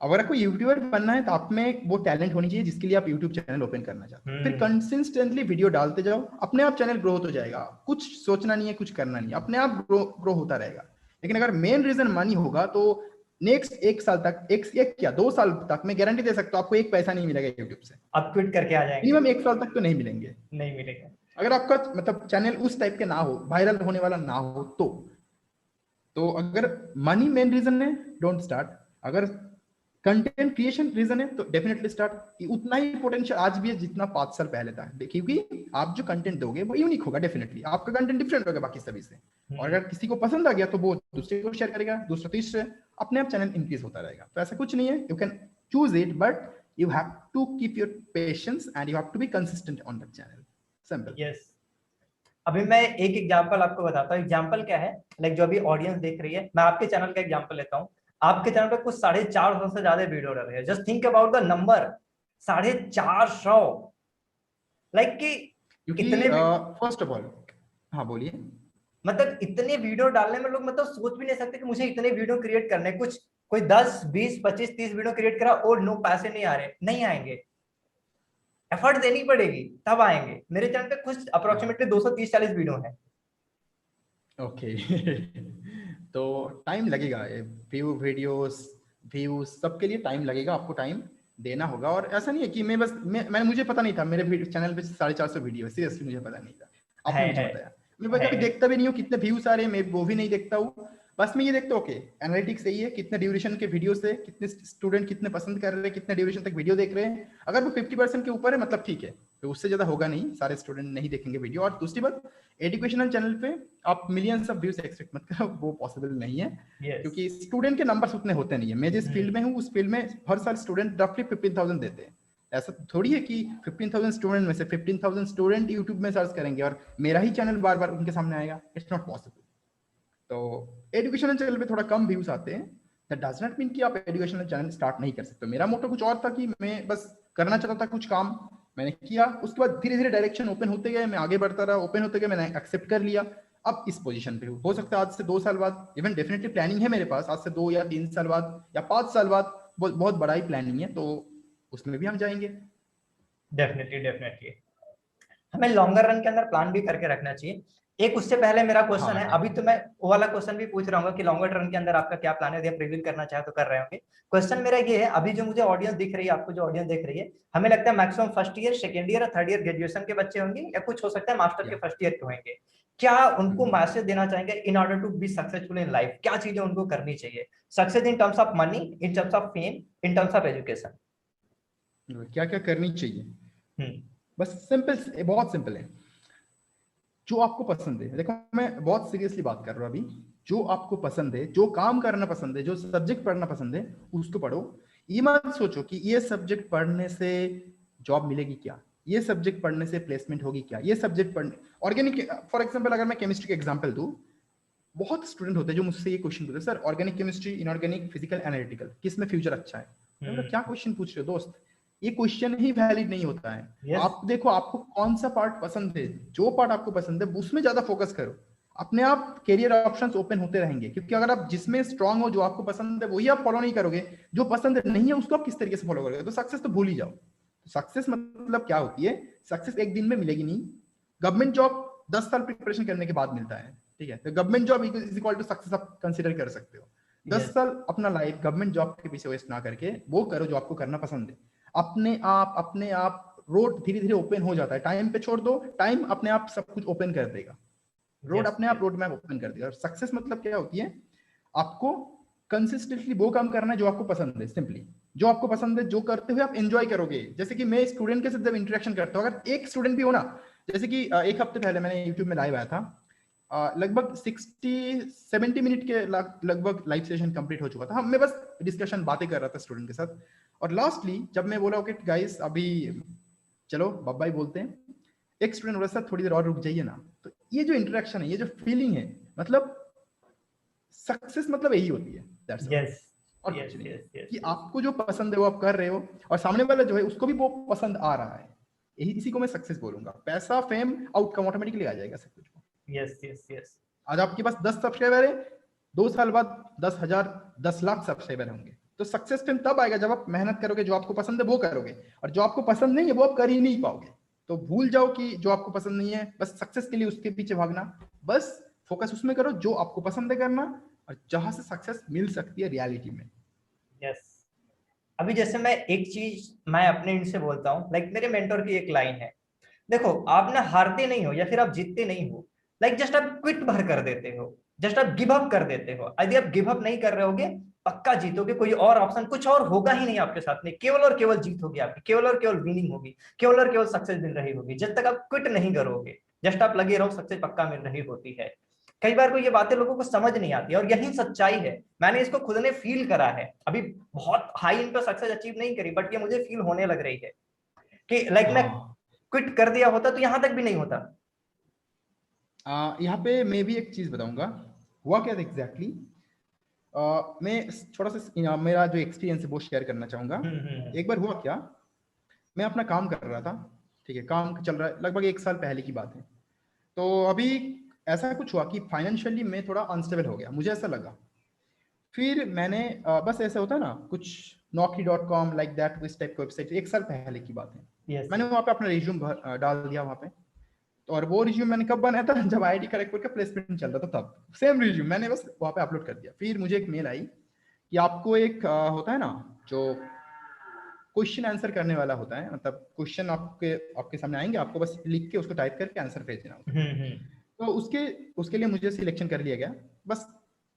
अगर आपको यूट्यूबर बनना है तो आप में वो टैलेंट होनी चाहिए जिसके लिए आप यूट्यूब चैनल ओपन करना चाहते हैं, फिर हम्म। कंसिस्टेंटली वीडियो डालते जाओ, अपने आप चैनल ग्रो होता जाएगा, कुछ सोचना नहीं है, कुछ करना नहीं है, अपने आप ग्रो होता रहेगा। लेकिन अगर मेन रीजन मनी होगा तो नेक्स्ट एक साल तक, एक क्या 2 साल तक मैं गारंटी दे सकता हूँ आपको एक पैसा नहीं मिलेगा यूट्यूब से, आप क्विट करके आ जाएंगे? मिनिमम एक साल तक तो नहीं मिलेंगे। नहीं मिलेगा। अगर आपका मतलब चैनल उस टाइप के ना हो, वायरल होने वाला ना हो, तो अगर मनी मेन रीजन है, डोंट स्टार्ट। अगर कंटेंट क्रिएशन रीजन है तो डेफिनेटली स्टार्ट। उतना ही पोटेंशियल आज भी है जितना 5 साल पहले था, क्योंकि आप जो कंटेंट दोगे वो यूनिक होगा, डेफिनेटली आपका कंटेंट डिफरेंट होगा बाकी सभी से, और अगर किसी को पसंद आ गया तो वो दूसरे को शेयर करेगा, दूसरा तीसरे, अपने आप चैनल इंक्रीज होता रहेगा। तो ऐसा कुछ नहीं है, you can choose it, but you have to keep your patience and you have to be consistent on that channel, simple. Yes. अभी मैं एक एग्जांपल आपको बताता हूँ। एग्जांपल क्या है, लाइक जो अभी ऑडियंस देख रही है, मैं आपके चैनल का एग्जांपल लेता हूँ। आपके चैनल पे कुछ 450 से ज्यादा वीडियो डल रहे हैं। Just think about the number, 450, like कि क्योंकि इतने फर्स्ट ऑफ ऑल, हाँ बोलिए। मतलब इतने वीडियो डालने में लोग मतलब सोच भी नहीं सकते कि मुझे इतने वीडियो क्रिएट करने। कुछ कोई 10 20 25 30 वीडियो क्रिएट करा और नो, पैसे नहीं आ रहे, नहीं आएंगे, एफर्ट देनी पड़ेगी तब आएंगे। मेरे चैनल पे कुछ अप्रोक्सीमेटली 230-40 वीडियो है। ओके तो टाइम लगेगा, व्यू, वीडियोस, व्यूज, सबके लिए टाइम लगेगा, आपको टाइम देना होगा। और ऐसा नहीं है कि मैं मुझे पता नहीं था मेरे चैनल पे 450 वीडियो, सीरियसली मुझे पता नहीं था, आपने मुझे है बताया। मैं कभी है। देखता भी नहीं हूँ कितने व्यूज आ रहे हैं, मैं वो भी नहीं देखता हूँ। बस मैं ये देखता हूँ, ओके एनालिटिक्स यही है, कितने ड्यूरेशन के वीडियो से कितने स्टूडेंट कितने पसंद कर रहे हैं, कितने ड्यूरेशन तक वीडियो देख रहे हैं। अगर वो 50% के ऊपर है मतलब ठीक है, तो उससे ज्यादा होगा नहीं, सारे स्टूडेंट नहीं देखेंगे वीडियो। और दूसरी बात, एजुकेशनल चैनल पे आप मिलियंस ऑफ व्यूज एक्सपेक्ट मत करो, वो पॉसिबल नहीं है, यस। क्योंकि स्टूडेंट के नंबर्स उतने होते नहीं है। मैं जिस फील्ड में हूँ उस फील्ड में हर साल स्टूडेंट रफली 15,000 देते हैं। ऐसा थोड़ी है कि 15,000 स्टूडेंट में से 15,000 स्टूडेंट यूट्यूब में सर्च करेंगे और मेरा ही चैनल बार बार उनके सामने आएगा, इट्स नॉट पॉसिबल। तो एजुकेशनल चैनल पे थोड़ा कम व्यूज आते हैं, दैट डज नॉट मीन कि आप एजुकेशनल चैनल स्टार्ट नहीं कर सकते। मेरा मोटो कुछ और था कि मैं बस करना चाहता था कुछ काम, मैंने किया, उसके बाद धीरे धीरे डायरेक्शन ओपन होते गए, मैं आगे बढ़ता रहा, ओपन होते गए, मैंने एक्सेप्ट कर लिया, अब इस पोजीशन पे हूँ। हो सकता है आज से 2 साल बाद, इवन डेफिनेटली प्लानिंग है मेरे पास, आज से 2 या 3 साल बाद या 5 साल बाद बहुत बड़ा ही प्लानिंग है, तो उसमें भी हम जाएंगे। Definitely definitely. हमें लॉन्गर रन के अंदर प्लान भी करके रखना चाहिए। एक उससे पहले मेरा क्वेश्चन हाँ है, अभी तो मैं वो वाला क्वेश्चन भी पूछ रहा हूँ कि लॉन्गर रन के अंदर आपका क्या प्लान है, यदि आप रिवील करना चाहे तो कर रहे होंगे। क्वेश्चन मेरा ये है, अभी जो मुझे ऑडियंस दिख रही है, आपको जो ऑडियंस देख रही है, हमें लगता है maximum first year, second year और थर्ड ईयर ग्रेजुएशन के बच्चे होंगे, या कुछ हो सकता है मास्टर के फर्स्ट ईयर के होंगे। क्या उनको मैसेज देना चाहेंगे in order to be successful in life? क्या चीजें उनको करनी चाहिए? Success in terms of money, in terms of fame, in terms of education. क्या क्या करनी चाहिए? हम्म। बस सिंपल, बहुत सिंपल है। जो आपको पसंद है, देखो मैं बहुत सीरियसली बात कर रहा हूँ अभी, जो आपको पसंद है, जो काम करना पसंद है, जो सब्जेक्ट पढ़ना पसंद है, उसको पढ़ो। ये मत सोचो कि ये सब्जेक्ट पढ़ने से जॉब मिलेगी क्या, ये सब्जेक्ट पढ़ने से प्लेसमेंट होगी क्या, ये सब्जेक्ट पढ़ने, ऑर्गेनिक फॉर एग्जांपल अगर मैं केमिस्ट्री का एग्जांपल दूं, बहुत स्टूडेंट होते हैं जो मुझसे ये क्वेश्चन पूछते हैं, sir organic chemistry, inorganic, physical, analytical, किस में फ्यूचर अच्छा है? मैं बोला क्या क्वेश्चन पूछ रहे हो दोस्त, ये क्वेश्चन ही वैलिड नहीं होता है। यस। आप देखो आपको कौन सा पार्ट पसंद है, जो पार्ट आपको पसंद है उसमें ज्यादा फोकस करो, अपने आप कैरियर ऑप्शंस ओपन होते रहेंगे। क्योंकि अगर आप जिसमें स्ट्रांग हो, जो आपको पसंद है वही आप फॉलो नहीं करोगे, जो पसंद नहीं है उसको आप किस तरीके से फॉलो करोगे, तो सक्सेस तो भूल ही जाओ। सक्सेस मतलब क्या होती है? सक्सेस एक दिन में मिलेगी नहीं। गवर्नमेंट जॉब 10 साल प्रिपरेशन करने के बाद मिलता है, ठीक है, तो government job is equal to success आप कंसीडर कर सकते हो। 10 साल अपना लाइफ गवर्नमेंट जॉब के पीछे वेस्ट ना करके वो करो जो आपको करना पसंद है। अपने आप रोड धीरे धीरे ओपन हो जाता है, टाइम पे छोड़ दो, टाइम अपने आप सब कुछ ओपन कर देगा, रोड यस। अपने आप रोड मैप ओपन कर देगा। और सक्सेस मतलब क्या होती है? आपको कंसिस्टेंटली वो काम करना है जो आपको पसंद है, सिंपली जो आपको पसंद है, जो करते हुए आप एंजॉय करोगे। जैसे कि मैं स्टूडेंट के साथ जब इंटरेक्शन करता हूँ, अगर एक स्टूडेंट भी हो ना, जैसे कि एक हफ्ते पहले मैंने यूट्यूब में लाइव आया था, लगभग 60-70 मिनट के लगभग लाइव सेशन कंप्लीट हो चुका था। मैं बस डिस्कशन बातें कर रहा था स्टूडेंट के साथ, और लास्टली जब मैं बोला ओके गाइस अभी चलो बाय बाय बोलते हैं, एक स्टूडेंट बोला सर थोड़ी देर और रुक जाइए ना। तो ये जो इंटरेक्शन है, ये जो फीलिंग है, मतलब सक्सेस मतलब यही होती है, दैट्स ऑल। यस और यस कुछ नहीं यस यस कि आपको जो पसंद है वो आप कर रहे हो, और सामने वाला जो है उसको भी वो पसंद आ रहा है, यही इसी को मैं सक्सेस बोलूंगा। पैसा फेम आउटकम ऑटोमेटिकली आ जाएगा सब कुछ। यस यस यस आज आपके पास 10 सब्सक्राइबर है, 2 साल बाद 10,000 10 लाख सब्सक्राइबर होंगे। तो सक्सेस फेम तब आएगा जब आप मेहनत करोगे, जो आपको पसंद है वो करोगे, और जो आपको पसंद नहीं है वो आप कर ही नहीं पाओगे। तो भूल जाओ कि जो आपको पसंद नहीं है, बस सक्सेस के लिए उसके पीछे भागना, बस फोकस उसमें करो जो आपको पसंद है करना, और जहां से सक्सेस मिल सकती है रियलिटी में। यस। अभी जैसे मैं एक चीज मैं अपने इनसे बोलता हूँ, लाइक मेरे मेंटोर की एक लाइन है, देखो आप ना हारते नहीं हो या फिर आप जीतते नहीं हो, लाइक जस्ट आप क्विट भर कर देते हो, जस्ट आप गिव अप कर देते हो। यदि आप गिव अप नहीं कर रहे होगे, पक्का जीतोगे। कोई और ऑप्शन कुछ और होगा ही नहीं आपके साथ में, केवल और केवल जीत होगी आपकी, केवल और केवल विनिंग होगी, केवल और केवल सक्सेस मिल रही होगी। जब तक आप क्विट नहीं करोगे, जस्ट आप लगे रहो, सक्सेस पक्का मिल रही होती है। कई बार को ये बातें लोगों को समझ नहीं आती, और यही सच्चाई है। मैंने इसको खुद ने फील करा है, अभी बहुत हाई इन पर सक्सेस अचीव नहीं करी, बट ये मुझे फील होने लग रही है कि लाइक मैं हाँ, क्विट कर दिया होता तो यहां तक भी नहीं होता। यहाँ पे मैं भी एक चीज बताऊंगा, हुआ क्या था एग्जैक्टली। मैं थोड़ा सा मेरा जो एक्सपीरियंस है वो शेयर करना चाहूंगा। एक बार हुआ क्या, मैं अपना काम कर रहा था, ठीक है, काम चल रहा है, लगभग 1 साल पहले की बात है। तो अभी ऐसा कुछ हुआ कि फाइनेंशियली मैं थोड़ा अनस्टेबल हो गया, मुझे ऐसा लगा। फिर मैंने बस ऐसा होता है ना कुछ, Naukri.com लाइक दैट, इस टाइप की वेबसाइट, 1 साल पहले की बात है। यस मैंने वहाँ पे अपना रिज्यूम डाल दिया वहाँ पे। तो और वो रिज्यूम मैंने कब बनाया था, जब आईआईटी खड़गपुर का प्लेसमेंट चल रहा था, तब सेम रिज्यूम मैंने बस वहाँ पे अपलोड कर दिया। फिर मुझे एक मेल आई कि आपको एक होता है ना जो क्वेश्चन आंसर करने वाला होता है, मतलब क्वेश्चन आपके आपके सामने आएंगे, आपको बस लिख के उसको टाइप करके आंसर भेज देना होता है। तो उसके उसके लिए मुझे सिलेक्शन कर लिया गया। बस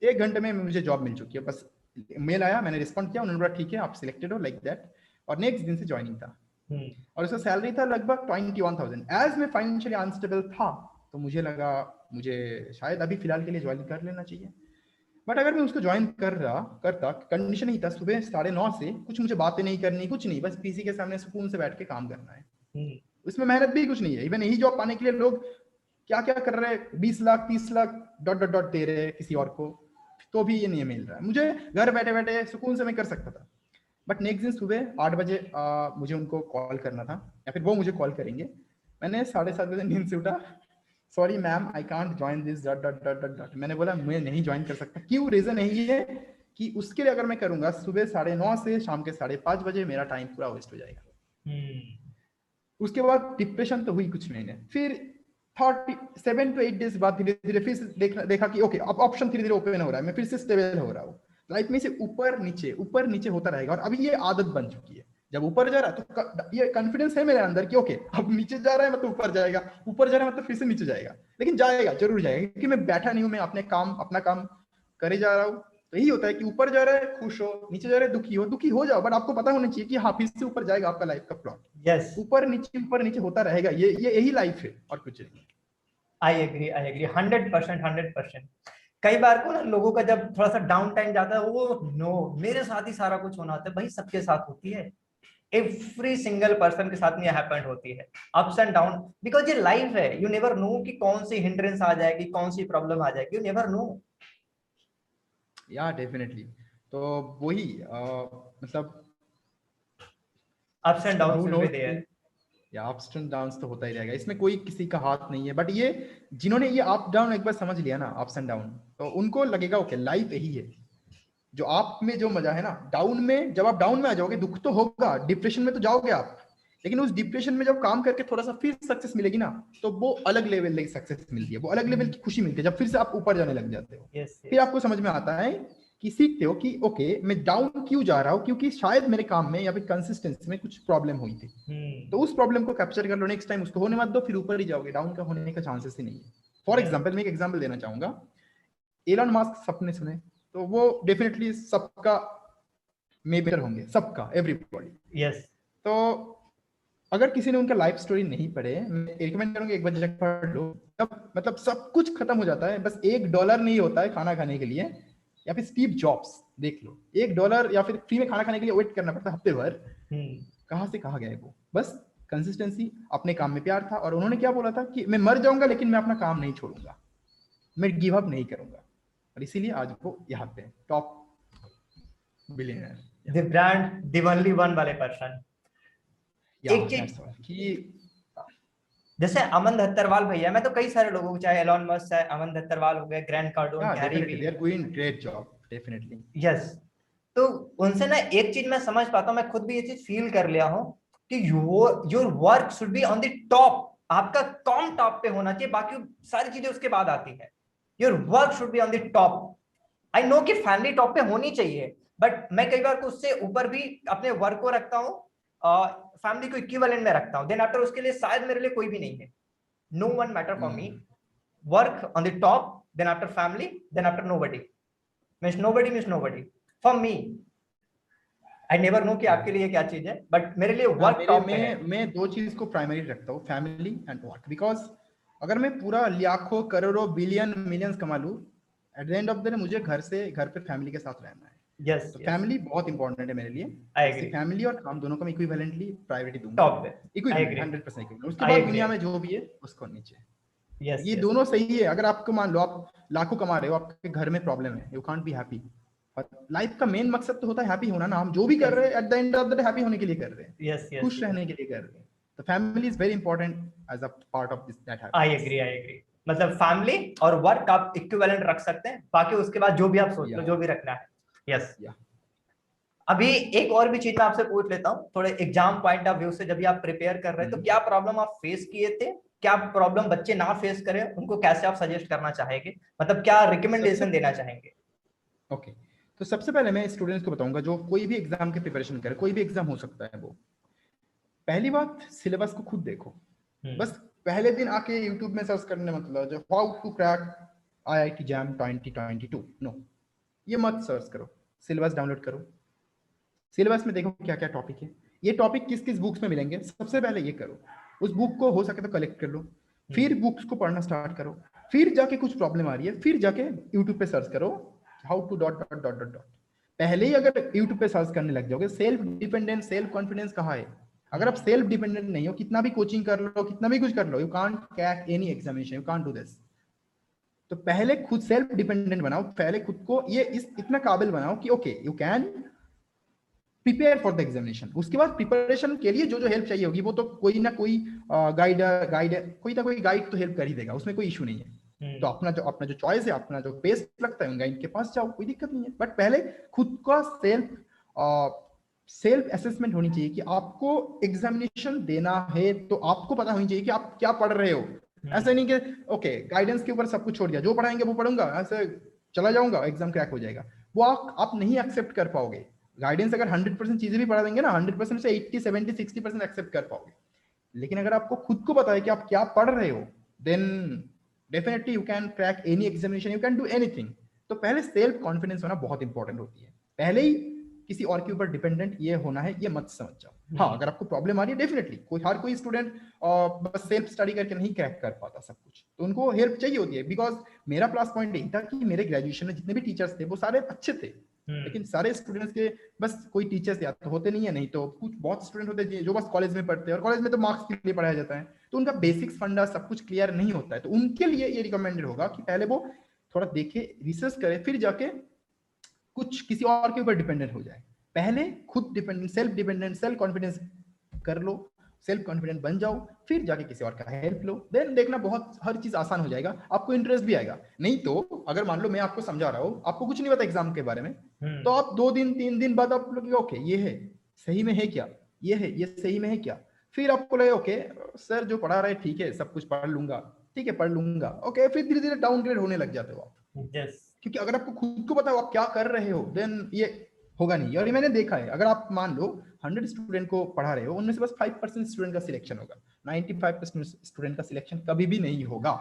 1 घंटे में मुझे जॉब मिल चुकी है। बस मेल आया, मैंने रिस्पॉन्ड किया, उन्होंने बोला ठीक है आप सिलेक्टेड हो, लाइक दैट। और नेक्स्ट दिन से ज्वाइनिंग था, और उसका सैलरी था लगभग 21,000। एज मैं फाइनेंशियली अनस्टेबल था, तो मुझे लगा मुझे शायद अभी फिलहाल के लिए ज्वाइन कर लेना चाहिए। बट अगर मैं उसको ज्वाइन करता, कंडीशन ही था सुबह 9:30 से कुछ मुझे बातें नहीं करनी, कुछ नहीं, बस पीसी के सामने सुकून से बैठ के काम करना है। उसमें मेहनत भी कुछ नहीं है। इवन यही जॉब पाने के लिए लोग क्या क्या कर रहे हैं, 20 lakh 30 lakh dot dot dot दे रहे हैं किसी और को, तो भी ये नहीं मिल रहा है। मुझे घर बैठे बैठे सुकून से मैं कर सकता था। बट नेक्स्ट दिन सुबह 8 बजे मुझे उनको कॉल करना था, या फिर वो मुझे कॉल करेंगे। मैंने 7:30 बजे नींद से उठा, sorry ma'am I can't join this dot dot dot dot dot. मैंने बोला मैं नहीं ज्वाइन कर सकता। क्यों? रीजन यही है कि उसके लिए अगर मैं करूंगा सुबह 9:30 से शाम के 5:30 मेरा टाइम पूरा वेस्ट हो जाएगा। उसके बाद डिप्रेशन तो हुई कुछ महीने। फिर 7 to 8 डेज बाद धीरे धीरे फिर देखा कि ओके अब ऑप्शन धीरे धीरे ओपन हो रहा है, मैं फिर से स्टेबल हो रहा हूँ। लाइफ में से ऊपर नीचे होता रहेगा, और अभी ये आदत बन चुकी है। जब ऊपर जा रहा है तो ये कॉन्फिडेंस है मेरे अंदर कि ओके अब नीचे जा रहा है मतलब ऊपर जाएगा, ऊपर जा रहा है मतलब फिर से नीचे जाएगा, लेकिन जाएगा जरूर जाएगा, क्योंकि मैं बैठा नहीं हूं, मैं अपना काम करे जा रहा हूँ। तो यही होता है कि ऊपर जा रहा है खुश हो, नीचे जा रहा है दुखी हो जाओ, बट आपको पता होना चाहिए कि हाँ फिर से ऊपर जाएगा आपका लाइफ का प्लॉट। यस, ऊपर नीचे होता रहेगा, ये यही लाइफ है और कुछ नहीं। I agree 100%, 100%। कई बार को ना लोगों का जब थोड़ा सा डाउन टाइम जाता है, वो नो मेरे साथ ही सारा कुछ होना होता है, भाई सबके साथ होती है, एवरी सिंगल पर्सन के साथ में हैपेंड होती है, अप्स एंड डाउन। बिकॉज ये लाइफ है, यू नेवर नो कि कौन सी हिंड्रेंस आ जाएगी, कौन सी प्रॉब्लम आ जाएगी, you never know. Yeah definitely. तो वही मतलब ups and down who will be knows there. Yeah ups and downs तो होता ही रहेगा, इसमें कोई किसी का हाथ नहीं है। बट ये जिन्होंने ये अप डाउन एक बार समझ लिया ना, अप्स एंड डाउन, तो उनको लगेगा ओके लाइफ यही है। जो आप में जो मजा है ना डाउन में, जब आप डाउन में आ जाओगे दुख तो होगा, डिप्रेशन में तो जाओगे आप, लेकिन उस डिप्रेशन में जब काम करके थोड़ा सा फिर सक्सेस मिलेगी ना, तो वो अलग लेवल की सक्सेस मिलती है, वो अलग लेवल की खुशी मिलती है जब फिर से आप ऊपर जाने लग जाते हो। यस फिर यस। आपको समझ में आता है कि सीखते हो कि ओके मैं डाउन क्यों जा रहा हूँ, क्योंकि शायद मेरे काम में या फिर कंसिस्टेंसी में कुछ प्रॉब्लम हुई थी। तो उस प्रॉब्लम को कैप्चर कर लो, नेक्स्ट टाइम उसको होने मत दो, फिर ऊपर ही जाओगे, डाउन का होने का चांसेस ही नहीं है। फॉर एग्जाम्पल मैं एक एग्जाम्पल देना चाहूंगा, एलन मास्क सबने सुने, तो वो डेफिनेटली सबका मेजर होंगे, सबका एवरीबॉडी। यस। तो अगर किसी ने उनका लाइफ स्टोरी नहीं पढ़े, मैं रिकमेंड करूंगा एक बार जाकर पढ़ लो। तब मतलब सब कुछ खत्म हो जाता है, बस $1 नहीं होता है खाना खाने के लिए। या फिर स्टीव जॉब्स देख लो, $1 या फिर फ्री में खाना खाने के लिए वेट करना पड़ता है हफ्ते भर। कहाँ से कहाँ गए वो? बस कंसिस्टेंसी, अपने काम में प्यार था, और उन्होंने क्या बोला था कि मैं मर जाऊंगा लेकिन मैं अपना काम नहीं छोड़ूंगा, मैं गिव अप नहीं करूंगा, और इसीलिए आज वो यहाँ पे top billionaire, the brand, the only one वाले पर्सन। एक चीज कि जैसे अमन दत्तरवाल भैया, मैं तो कई सारे लोगों को, चाहे एलॉन मस्क है, अमन दत्तरवाल हो गए, Grant Cardone, Gary Vee, they are doing great job definitely. Yes. तो उनसे ना एक चीज मैं समझ पाता हूँ, मैं खुद भी ये चीज फील कर लिया हूँ कि your work should be on the top. आपका काम टॉप पे होना चाहिए, बाकी सारी चीजें उसके बाद आती है। Your work should be on the top. I know कि फैमिली टॉप पे होनी चाहिए, बट मैं कई बार उससे ऊपर भी अपने वर्क को रखता हूँ, फैमिली को इक्विवेलेंट में रखता हूँ। देन आफ्टर उसके लिए शायद मेरे लिए कोई भी नहीं है। No one matter for me. Work on the top, then after family, then after nobody. Means nobody for me. I never know कि आपके लिए क्या चीज है, बट मेरे लिए वर्क टॉप पे है। मैं दो चीज को प्राइमरी रखता हूँ, फैमिली एंड वर्क। बिकॉज अगर मैं पूरा लाखों करोड़ों बिलियन मिलियंस कमा लूं, at the end of the day मुझे घर पे फैमिली के साथ रहना है। यस, तो फैमिली बहुत इंपॉर्टेंट है मेरे लिए। I agree. फैमिली और काम दोनों को मैं इक्विवेलेंटली प्रायोरिटी दूंगा, टॉप पे, आई इक्विवेलेंट, एग्री। 100% इक्विवेलेंट। उसके बाद दुनिया में जो भी है उसको नीचे। यस, ये दोनों सही है। अगर आपको मान लो आप लाखों कमा रहे हो, आपके घर में प्रॉब्लम है, यू कांट बी हैप्पी। और लाइफ का मेन मकसद तो होता है हैप्पी होना ना। हम जो भी कर रहे हैं at the end of the day happy होने के लिए कर रहे हैं, यस, यस, खुश रहने के लिए कर रहे हैं। तो family is very important as a part of this that happens. I agree. मतलब फैमिली और वर्क आप इक्विवेलेंट रख सकते हैं, बाकी उसके बाद जो भी आप सोच लो, जो भी रखना है। यस। अभी एक और भी चीज मैं आपसे पूछ लेता हूँ, थोड़े एग्जाम पॉइंट ऑफ व्यू से। जब भी आप प्रिपेयर कर रहे हैं तो क्या प्रॉब्लम आप फेस किए थे, क्या प्रॉब्लम बच्चे ना फेस करें, उनको कैसे आप सजेस्ट करना चाहेंगे, मतलब क्या रिकमेंडेशन देना चाहेंगे? ओके, तो सबसे पहले मैं स्टूडेंट्स को बताऊंगा जो कोई भी एग्जाम की प्रिपरेशन करे, कोई भी एग्जाम हो सकता है वो, पहली बात सिलेबस को खुद देखो। बस पहले दिन आके यूट्यूब में सर्च करने मतलब जो how to crack IIT JAM 2022, no, ये मत सर्च करो। सिलेबस डाउनलोड करो, सिलेबस में देखो क्या क्या टॉपिक है, ये टॉपिक किस किस बुक्स में मिलेंगे, सबसे पहले ये करो। उस बुक को हो सके तो कलेक्ट कर लो, फिर बुक्स को पढ़ना स्टार्ट करो, फिर जाके कुछ प्रॉब्लम आ रही है, फिर जाके यूट्यूब पे सर्च करो how to dot dot dot dot. पहले ही अगर यूट्यूब पे सर्च करने लग जाओगे, सेल्फ डिपेंडेंस, सेल्फ कॉन्फिडेंस कहाँ है? अगर आप सेल्फ डिपेंडेंट नहीं हो, कितना भी कोचिंग कर लो, कितना भी कुछ कर लो, you can't crack any examination, you can't do this. तो पहले खुद सेल्फ डिपेंडेंट बनाओ, पहले खुद को ये इतना काबिल बनाओ कि okay you can prepare for the examination. उसके बाद प्रिपरेशन के लिए जो जो हेल्प चाहिए होगी वो तो कोई ना कोई कोई ना कोई गाइड तो हेल्प कर ही देगा, उसमें कोई इशू नहीं है। तो अपना जो चॉइस है, अपना जो बेस्ट लगता है उन गाइड के पास जाओ, कोई दिक्कत नहीं है। बट पहले खुद का सेल्फ असेसमेंट होनी चाहिए कि आपको एग्जामिनेशन देना है तो आपको पता होनी चाहिए कि आप क्या पढ़ रहे हो। ऐसा नहीं कि ओके गाइडेंस के ऊपर सब कुछ छोड़ दिया, जो पढ़ाएंगे वो पढ़ूंगा, ऐसे चला जाऊंगा, एग्जाम क्रैक हो जाएगा, वो आप नहीं एक्सेप्ट कर पाओगे। गाइडेंस अगर 100% चीजें भी पढ़ा देंगे ना, 100% से 80, 70, 60% एक्सेप्ट कर पाओगे। लेकिन अगर आपको खुद को पता है कि आप क्या पढ़ रहे हो, then definitely you can crack any examination, you can do anything. तो पहले सेल्फ कॉन्फिडेंस होना बहुत इंपॉर्टेंट होती है। पहले ही किसी और के ऊपर डिपेंडेंट ये होना है, ये मत समझ जाओ। हाँ, अगर आपको प्रॉब्लम आ रही है, डेफिनेटली हर कोई स्टूडेंट बस सेल्फ स्टडी करके नहीं क्रैक कर पाता सब कुछ, तो उनको हेल्प चाहिए होती है। बिकॉज मेरा प्लस पॉइंट यही था कि मेरे ग्रेजुएशन में जितने भी टीचर्स थे वो सारे अच्छे थे, लेकिन सारे स्टूडेंट्स के बस कोई टीचर्स या तो होते नहीं है, नहीं तो कुछ बहुत स्टूडेंट होते हैं जो बस कॉलेज में पढ़ते हैं, और कॉलेज में तो मार्क्स के लिए पढ़ाया जाता है, तो उनका बेसिक्स फंडा सब कुछ क्लियर नहीं होता है। तो उनके लिए ये रिकमेंडेड होगा कि पहले वो थोड़ा देखे, रिसर्च करे, फिर जाके कुछ किसी और के ऊपर डिपेंडेंट हो जाए। पहले खुद डिपेंडेंट, सेल्फ कॉन्फिडेंस कर लो, सेल्फ कॉन्फिडेंट बन जाओ, फिर जाके किसी और का हेल्प लो, देन देखना बहुत हर चीज आसान हो जाएगा, आपको इंटरेस्ट भी आएगा। नहीं तो अगर मान लो मैं आपको समझा रहा हूँ, आपको कुछ नहीं पता एग्जाम के बारे में, तो आप 2 दिन 3 दिन बाद आप लोग ओके ये है सही में है क्या, ये है ये सही में है क्या, फिर आपको लगे ओके सर जो पढ़ा रहे ठीक है, सब कुछ पढ़ लूंगा, ठीक है पढ़ लूंगा, ओके, फिर धीरे धीरे डाउनग्रेड होने लग जाते हो आप। क्योंकि अगर आपको खुद को पता हो आप क्या कर रहे हो, देन ये होगा नहीं। और ये मैंने देखा है, अगर आप मान लो 100 स्टूडेंट को पढ़ा रहे हो, उनमें से बस 5% स्टूडेंट का सिलेक्शन होगा, 95% स्टूडेंट का सिलेक्शन कभी भी नहीं होगा।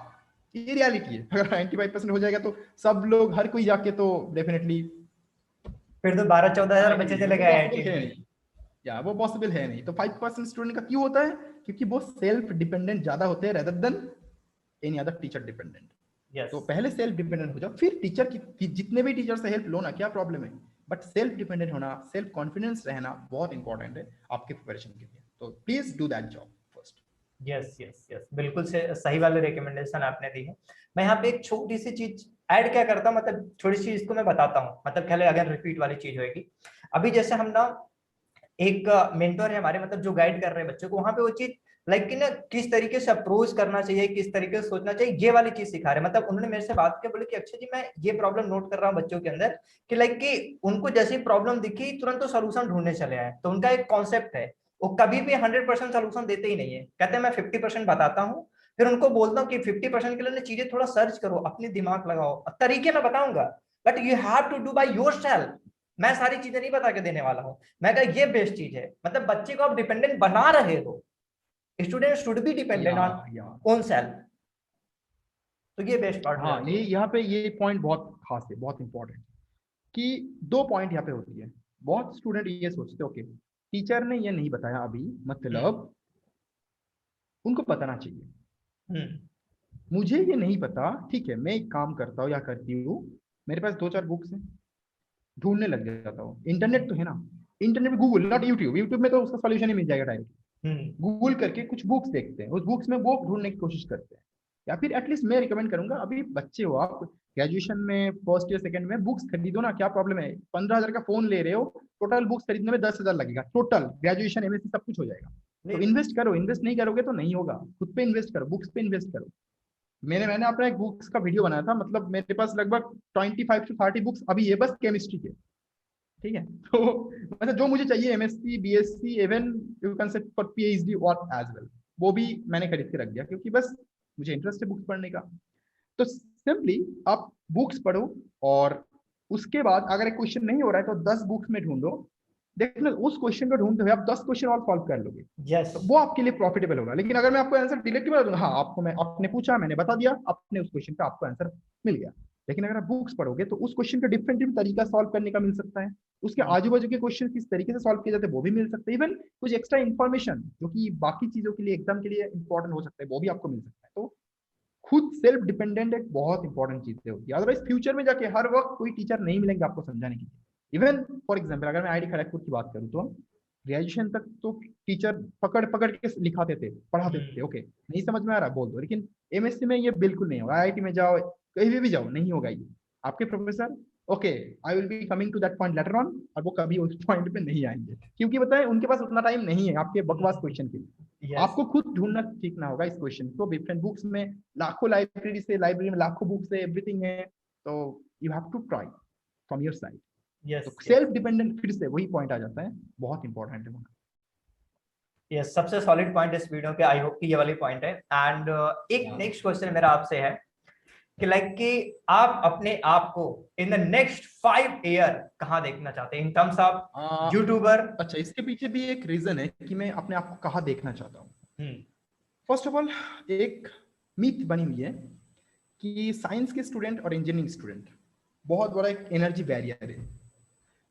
ये रियलिटी है। अगर 95% हो जाएगा तो सब लोग, हर कोई जाके तो डेफिनेटली फिर तो 12-14 हजार बच्चे चले गए IIT। या वो पॉसिबल है नहीं। तो 5% स्टूडेंट का क्यों होता है? क्योंकि वो सेल्फ डिपेंडेंट ज्यादा होते हैं rather than any other teacher dependent. Yes तो पहले सेल्फ डिपेंडेंट हो जाओ, फिर टीचर की जितने भी टीचर से हेल्प लो ना, क्या प्रॉब्लम है, बट सेल्फ डिपेंडेंट होना, सेल्फ कॉन्फिडेंस रहना बहुत इंपॉर्टेंट है आपके प्रिपरेशन के लिए। तो please do that job first. Yes yes yes, बिल्कुल से सही वाले रिकमेंडेशन आपने दी है। मैं यहाँ पे एक छोटी सी चीज ऐड क्या करता हूँ, मतलब छोटी सी इसको मैं बताता हूँ, मतलब पहले अगर रिपीट वाली चीज होगी। अभी जैसे हम ना एक मेंटर है हमारे, मतलब जो गाइड कर रहे हैं बच्चों को, वहां पे वो चीज लाइक कि ना किस तरीके से अप्रोच करना चाहिए, किस तरीके से सोचना चाहिए, ये वाली चीज सिखा रहे हैं। मतलब उन्होंने मेरे से बात किया, बोले कि अक्षय जी मैं ये प्रॉब्लम नोट कर रहा हूँ बच्चों के अंदर कि लाइक कि उनको जैसी प्रॉब्लम दिखी तुरंत तो सोल्यूशन ढूंढने चले आए। तो उनका एक कॉन्सेप्ट है, वो कभी भी 100% सोल्यूशन देते ही नहीं है, कहते हैं मैं 50% बताता हूँ, फिर उनको बोलता हूँ कि 50% के लिए चीजें थोड़ा सर्च करो, अपनी दिमाग लगाओ, तरीके मैं बताऊंगा, but you have to do by yourself. मैं सारी चीजें नहीं बता के देने वाला हूँ। मैं कहा ये बेस्ट चीज है, मतलब बच्चे को आप डिपेंडेंट बना रहे हो। Student should be dependent on या ओन सेल्फ। तो ये बेस्ट पार्ट हो हाँ, जाती ये है। यहाँ पे ये पॉइंट बहुत खास है, बहुत इंपॉर्टेंट, कि दो पॉइंट यहाँ पे होती है। बहुत स्टूडेंट ये सोचते हैं ओके टीचर ने ये नहीं बताया अभी, मतलब उनको बताना चाहिए। हम्म मुझे ये नहीं पता, ठीक है, मैं एक काम करता हूँ या करती हूँ, मेरे पास 2-4 बुक्स हैं, ढूंढने लग जाता हूँ। इंटरनेट तो है ना, इंटरनेट में गूगल, नॉट यूट्यूब, यूट्यूब में तो उसका सोल्यूशन ही मिल जाएगा डायरेक्ट। हम्म गूगल करके कुछ बुक्स देखते हैं, उस बुक्स में वो ढूंढने की कोशिश करते हैं। या फिर एटलीस्ट मैं रिकमेंड करूंगा, अभी बच्चे हो आप, ग्रेजुएशन में फर्स्ट ईयर सेकंड में, बुक्स खरीदो ना, क्या प्रॉब्लम है? 15,000 का फोन ले रहे हो, टोटल बुक्स खरीदने में 10,000 लगेगा, टोटल ग्रेजुएशन एमएससी सब कुछ हो जाएगा। तो नहीं इन्वेस्ट करो, इन्वेस्ट नहीं करोगे तो नहीं होगा, खुद पे इन्वेस्ट करो, बुक्स पे इन्वेस्ट करो। मैंने अपना एक बुक्स का वीडियो बनाया था, मतलब मेरे पास लगभग 25 to 30 बुक्स अभी है बस केमिस्ट्री के, ठीक है। तो मतलब जो मुझे चाहिए MSc BSc even you can say for PhD और एज वेल, वो भी मैंने खरीद के रख दिया, क्योंकि बस मुझे इंटरेस्ट है बुक्स पढ़ने का। तो सिंपली आप बुक्स पढ़ो, और उसके बाद अगर एक क्वेश्चन नहीं हो रहा है तो 10 बुक्स में ढूंढो, देखना उस क्वेश्चन को ढूंढते हुए आप 10 क्वेश्चन और सॉल्व कर लोगे, यस तो वो आपके लिए प्रॉफिटेबल होगा। लेकिन अगर मैं आपको आंसर डायरेक्टली बता दूंगा, हाँ आपको, मैं आपने पूछा मैंने बता दिया, आपने उस क्वेश्चन का आपको आंसर मिल गया। लेकिन अगर आप बुक्स पढ़ोगे तो उस क्वेश्चन का डिफरेंट तरीका सॉल्व करने का मिल सकता है, उसके आजू बाजू के क्वेश्चन किस तरीके से सॉल्व किए जाते हैं वो भी मिल सकते हैं, इवन कुछ एक्स्ट्रा इन्फॉर्मेशन जो कि बाकी चीजों के लिए, एग्जाम के लिए इंपॉर्टेंट हो सकता है, वो भी आपको मिल सकता है। तो खुद सेल्फ डिपेंडेंट एक बहुत इंपॉर्टेंट चीज होती है, अदरवाइज फ्यूचर में जाके हर वक्त कोई टीचर नहीं मिलेंगे आपको समझाने के लिए। इवन फॉर एग्जाम्पल अगर मैं आईआईटी खड़गपुर की बात करूँ, तो ग्रेजुएशन तक तो टीचर पकड़ पकड़ के लिखाते थे, पढ़ाते थे, ओके नहीं समझ में आ रहा बोल दो। लेकिन एमएससी में ये बिल्कुल नहीं होगा, आईआईटी में जाओ, कहीं भी जाओ, नहीं होगा ये। आपके professor okay, I will be coming to that point later on, और वो कभी उस पॉइंट पे नहीं आएंगे, क्योंकि बताएं उनके पास उतना टाइम नहीं है आपके बकवास क्वेश्चन के लिए। यस आपको खुद ढूंढना सीखना होगा इस क्वेश्चन को, डिफरेंट बुक्स में, लाखों लाइब्रेरी से, लाइब्रेरी में लाखों बुक्स है, एवरीथिंग है, तो you have to try from your side. Yes तो सेल्फ डिपेंडेंट फिर से वही पॉइंट आ जाता है, बहुत इंपॉर्टेंट है। यस, सबसे सॉलिड पॉइंट इस वीडियो पे आई होप कि ये वाली पॉइंट है। एंड एक नेक्स्ट क्वेश्चन मेरा आपसे है कि लाइक कि आप अपने आप को इन द नेक्स्ट 5 ईयर कहाँ देखना चाहते हैं इन टर्म्स ऑफ यूट्यूबर? अच्छा, इसके पीछे भी एक रीजन है कि मैं अपने आप को कहाँ देखना चाहता हूँ। फर्स्ट ऑफ ऑल, एक मिथ बनी हुई है कि साइंस के स्टूडेंट और इंजीनियरिंग स्टूडेंट बहुत बड़ा एक एनर्जी बैरियर है।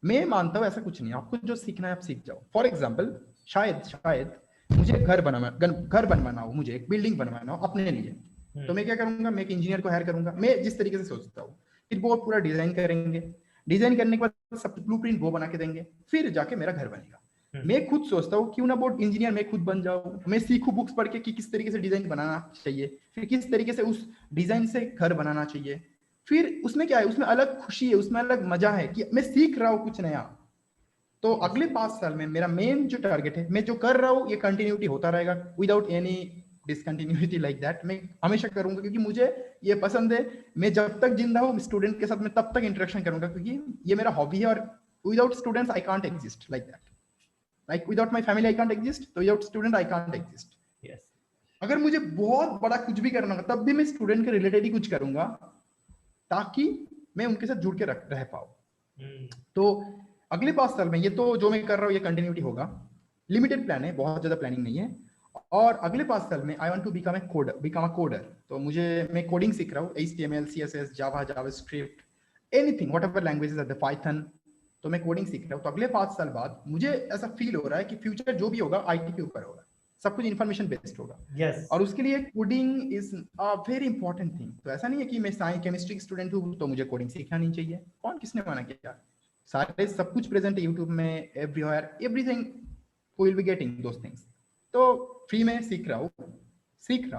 मैं मानता हूँ ऐसा कुछ नहीं, आपको जो सीखना है आप सीख जाओ। फॉर एग्जाम्पल, शायद मुझे घर बनवाना हो, मुझे एक बिल्डिंग बनवाना हो अपने लिए, तो मैं क्या करूंगा, मैं एक इंजीनियर को हायर करूंगा, मैं जिस तरीके से सोचता हूँ, फिर वो पूरा डिजाइन करेंगे, डिजाइन करने के बाद सब ब्लूप्रिंट वो बना के देंगे, फिर जाके मेरा घर बनेगा। मैं खुद सोचता हूँ क्यों ना बोर्ड इंजीनियर मैं खुद बन जाऊँ, मैं सीखूं बुक्स पढ़ के कि किस तरीके से डिजाइन बनाना चाहिए, फिर किस तरीके से उस डिजाइन से घर बनाना चाहिए, फिर उसमें क्या है, उसमें अलग खुशी है, उसमें अलग मजा है कि मैं सीख रहा हूँ कुछ नया। तो अगले 5 साल में मेरा मेन जो टारगेट है, मैं जो कर रहा हूँ ये कंटिन्यूटी होता रहेगा without any discontinuity like that, मैं हमेशा करूंगा क्योंकि मुझे ये पसंद है। मैं जब तक जिंदा हूँ स्टूडेंट के साथ मैं तब तक इंटरेक्शन करूंगा, क्योंकि ये मेरा हॉबी है, और without students I can't exist like that, like without my family I can't exist, तो without student I can't exist. अगर मुझे बहुत बड़ा कुछ भी करना होगा तब भी मैं स्टूडेंट के रिलेटेड ही कुछ करूंगा, ताकि मैं उनके साथ जुड़ के रह पाऊँ। तो अगले 5 साल में ये तो जो मैं कर रहा हूँ ये कंटिन्यूटी होगा, लिमिटेड प्लान है, बहुत ज्यादा प्लानिंग नहीं है। और अगले 5 साल में I want to become a coder, तो मैं कोडिंग सीख रहा हूँ, HTML CSS Java JavaScript, anything whatever languages are the, Python, तो मैं कोडिंग सीख रहा हूँ, तो अगले 5 साल बाद मुझे ऐसा फील हो रहा है कि फ्यूचर जो भी होगा आईटी के ऊपर होगा, सब कुछ इन्फॉर्मेशन बेस्ड होगा। यस और उसके लिए coding is a very important thing. तो ऐसा नहीं है कि मैं साइंस केमिस्ट्री स्टूडेंट हूँ तो मुझे कोडिंग सीखना नहीं चाहिए, कौन किसने माना किया? सारे सब कुछ प्रेजेंट है यूट्यूब में, everywhere, everything will be getting those things. तो फ्री में सीख रहा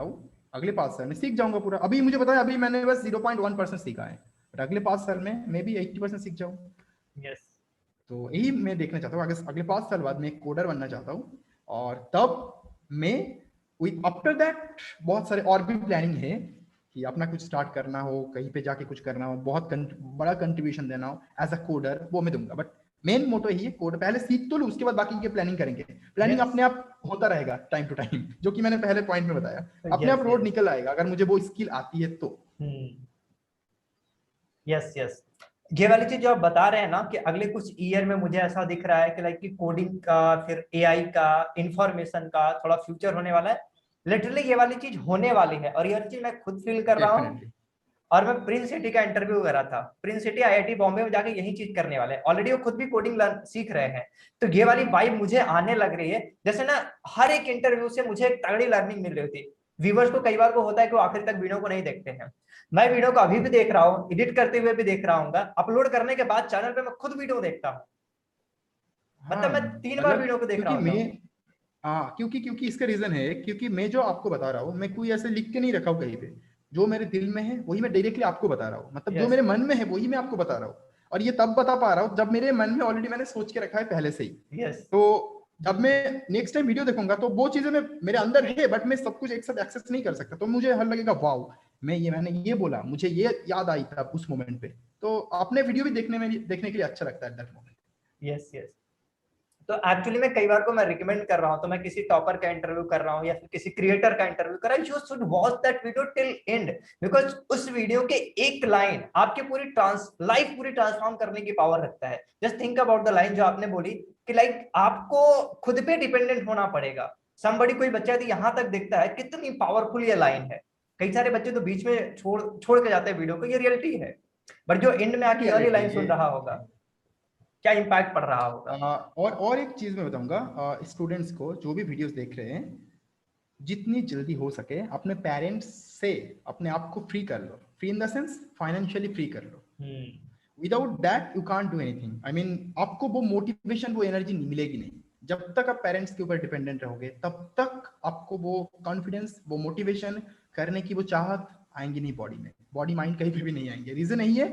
हूँ, अगले 5 साल में सीख जाऊंगा पूरा। अभी मुझे पता है अभी मैंने बस 0.1% सीखा है, बट अगले 5 साल में मे बी 80% सीख जाऊँ। यस तो यही मैं देखना चाहता हूँ, अगले 5 साल बाद मैं एक कोडर बनना चाहता हूँ। और तब मैं आफ्टर दैट बहुत सारे और भी प्लानिंग है कि अपना कुछ स्टार्ट करना हो, कहीं पे जाके कुछ करना हो, बहुत बड़ा कंट्रीब्यूशन देना हो एज अ कोडर, वो मैं दूंगा। बट मेन मोटो यही है, कोड पहले सीख तो लो, उसके बाद बाकी की प्लानिंग करेंगे। Planning Yes. अपने आप होता रहेगा टाइम टू टाइम, जो कि मैंने पहले पॉइंट में बताया, अपने Yes, आप रोड yes. निकल आएगा अगर मुझे वो स्किल आती है तो। यस यस, ये वाली चीज जो आप बता रहे हैं ना कि अगले कुछ ईयर में मुझे ऐसा दिख रहा है कि लाइक कि कोडिंग का, फिर एआई का, इंफॉर्मेशन का थोड़ा फ्यूचर होने वाला है। लिटरली ये वाली चीज होने वाली है और ये वाली चीज मैं खुद फील कर रहा हूँ। डेफिनेटली और मैं प्रिंस सिटी का इंटरव्यू करा था, प्रिंस सिटी आईआईटी बॉम्बे में जाके यही चीज करने वाले हैं, ऑलरेडी वो खुद भी कोडिंग सीख रहे हैं। तो ये वाली वाइब मुझे आने लग रही है। जैसे ना हर एक इंटरव्यू से मुझे एक तगड़ी लर्निंग मिल रही थी। व्यूवर्स को कई बार को होता है कि वो आखिर तक वीडियो को नहीं देखते हैं। मैं वीडियो को अभी भी देख रहा हूँ, एडिट करते हुए भी देख रहा हूँ, अपलोड करने के बाद चैनल पे मैं खुद वीडियो देखता हूँ। हाँ, मतलब मैं 3 बार मतलब वीडियो को देख रहा क्योंकि होता मैं, हूँ। हाँ क्योंकि क्योंकि इसका रीजन है, क्योंकि मैं जो आपको बता रहा हूँ, मैं कोई ऐसे लिख के नहीं रखा हूँ कहीं पे। जो मेरे दिल में है वही मैं डायरेक्टली आपको बता रहा हूँ, मतलब जो यस मेरे मन में है वही मैं आपको बता रहा हूँ। और ये तब बता पा रहा हूँ जब मेरे मन में ऑलरेडी मैंने सोच के रखा है पहले से ही। यस तो जब मैं नेक्स्ट टाइम वीडियो देखूंगा तो वो चीजें मैं मेरे अंदर है, बट मैं सब कुछ एक साथ एक्सेस नहीं कर सकता, तो मुझे हर लगेगा वाओ, मैंने ये बोला, मुझे ये याद आई था उस मोमेंट पे। तो अपने वीडियो भी देखने के लिए अच्छा लगता है दैट मोमेंट। Yes yes. तो एक्चुअली मैं कई बार को मैं रिकमेंड कर रहा हूं, तो मैं किसी टॉपर का इंटरव्यू कर रहा हूं या फिर किसी क्रिएटर का इंटरव्यू कर रहा हूं, you should watch that video till and. Because उस वीडियो के एक लाइन आपकी पूरी लाइफ पूरी ट्रांसफॉर्म करने की पावर रखता है। Just think about the line जो आपने बोली कि लाइक आपको खुद पे डिपेंडेंट होना पड़ेगा। समबडी, कोई बच्चा यदि यहां तक देखता है, कितनी पावरफुल ये लाइन है। कई सारे बच्चे तो बीच में छोड़ के जाते हैं वीडियो को, ये रियलिटी है। बट जो एंड में आके ये वाली रियलिटी लाइन सुन है। रहा होगा, क्या इंपैक्ट पड़ रहा होगा। और एक चीज मैं बताऊंगा स्टूडेंट्स को जो भी वीडियोस देख रहे हैं, जितनी जल्दी हो सके अपने पेरेंट्स से अपने आप को फ्री कर लो, free in the sense financially free कर लो। Without that you can't do anything. I mean आपको वो मोटिवेशन, वो एनर्जी मिलेगी नहीं। जब तक आप पेरेंट्स के ऊपर डिपेंडेंट रहोगे तब तक आपको वो कॉन्फिडेंस, वो मोटिवेशन करने की वो चाहत आएंगी नहीं बॉडी में, बॉडी माइंड कहीं पे भी नहीं आएंगे। रीजन यही है,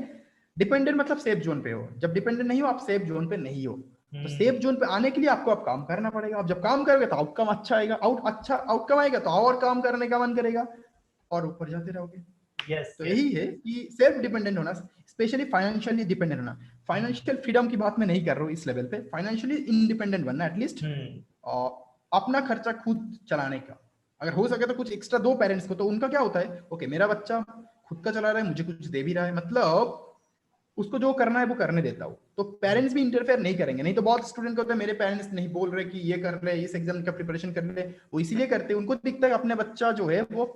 डिपेंडेंट मतलब सेफ जोन पे हो। जब डिपेंडेंट नहीं हो आप सेफ जोन पे नहीं हो। तो सेफ जोन पे आने के लिए आपको अब काम करना पड़ेगा। आप जब काम करोगे तो आउटकम अच्छा आएगा, अच्छा आउटकम आएगा तो और काम करने का मन करेगा और ऊपर जाते रहोगे। यस तो यस यही है कि सेल्फ डिपेंडेंट होना, स्पेशली फाइनेंशियली डिपेंडेंट होना। फाइनेंशियल फ्रीडम की बात मैं नहीं कर रहा हूँ इस लेवल पे, फाइनेंशियली इंडिपेंडेंट बनना एटलीस्ट, अपना खर्चा खुद चलाने का। अगर हो सके तो कुछ एक्स्ट्रा दो पेरेंट्स को, तो उनका क्या होता है, ओके मेरा बच्चा खुद का चला रहा है, मुझे कुछ दे भी रहा है, मतलब उसको जो करना है वो करने देता हूँ। तो पेरेंट्स भी इंटरफेयर नहीं करेंगे। नहीं तो बहुत स्टूडेंट को होता है मेरे पेरेंट्स नहीं बोल रहे कि ये कर ले, इस एग्जाम का प्रिपरेशन कर ले, वो इसीलिए करते हैं, उनको दिखता है अपने बच्चा जो है वो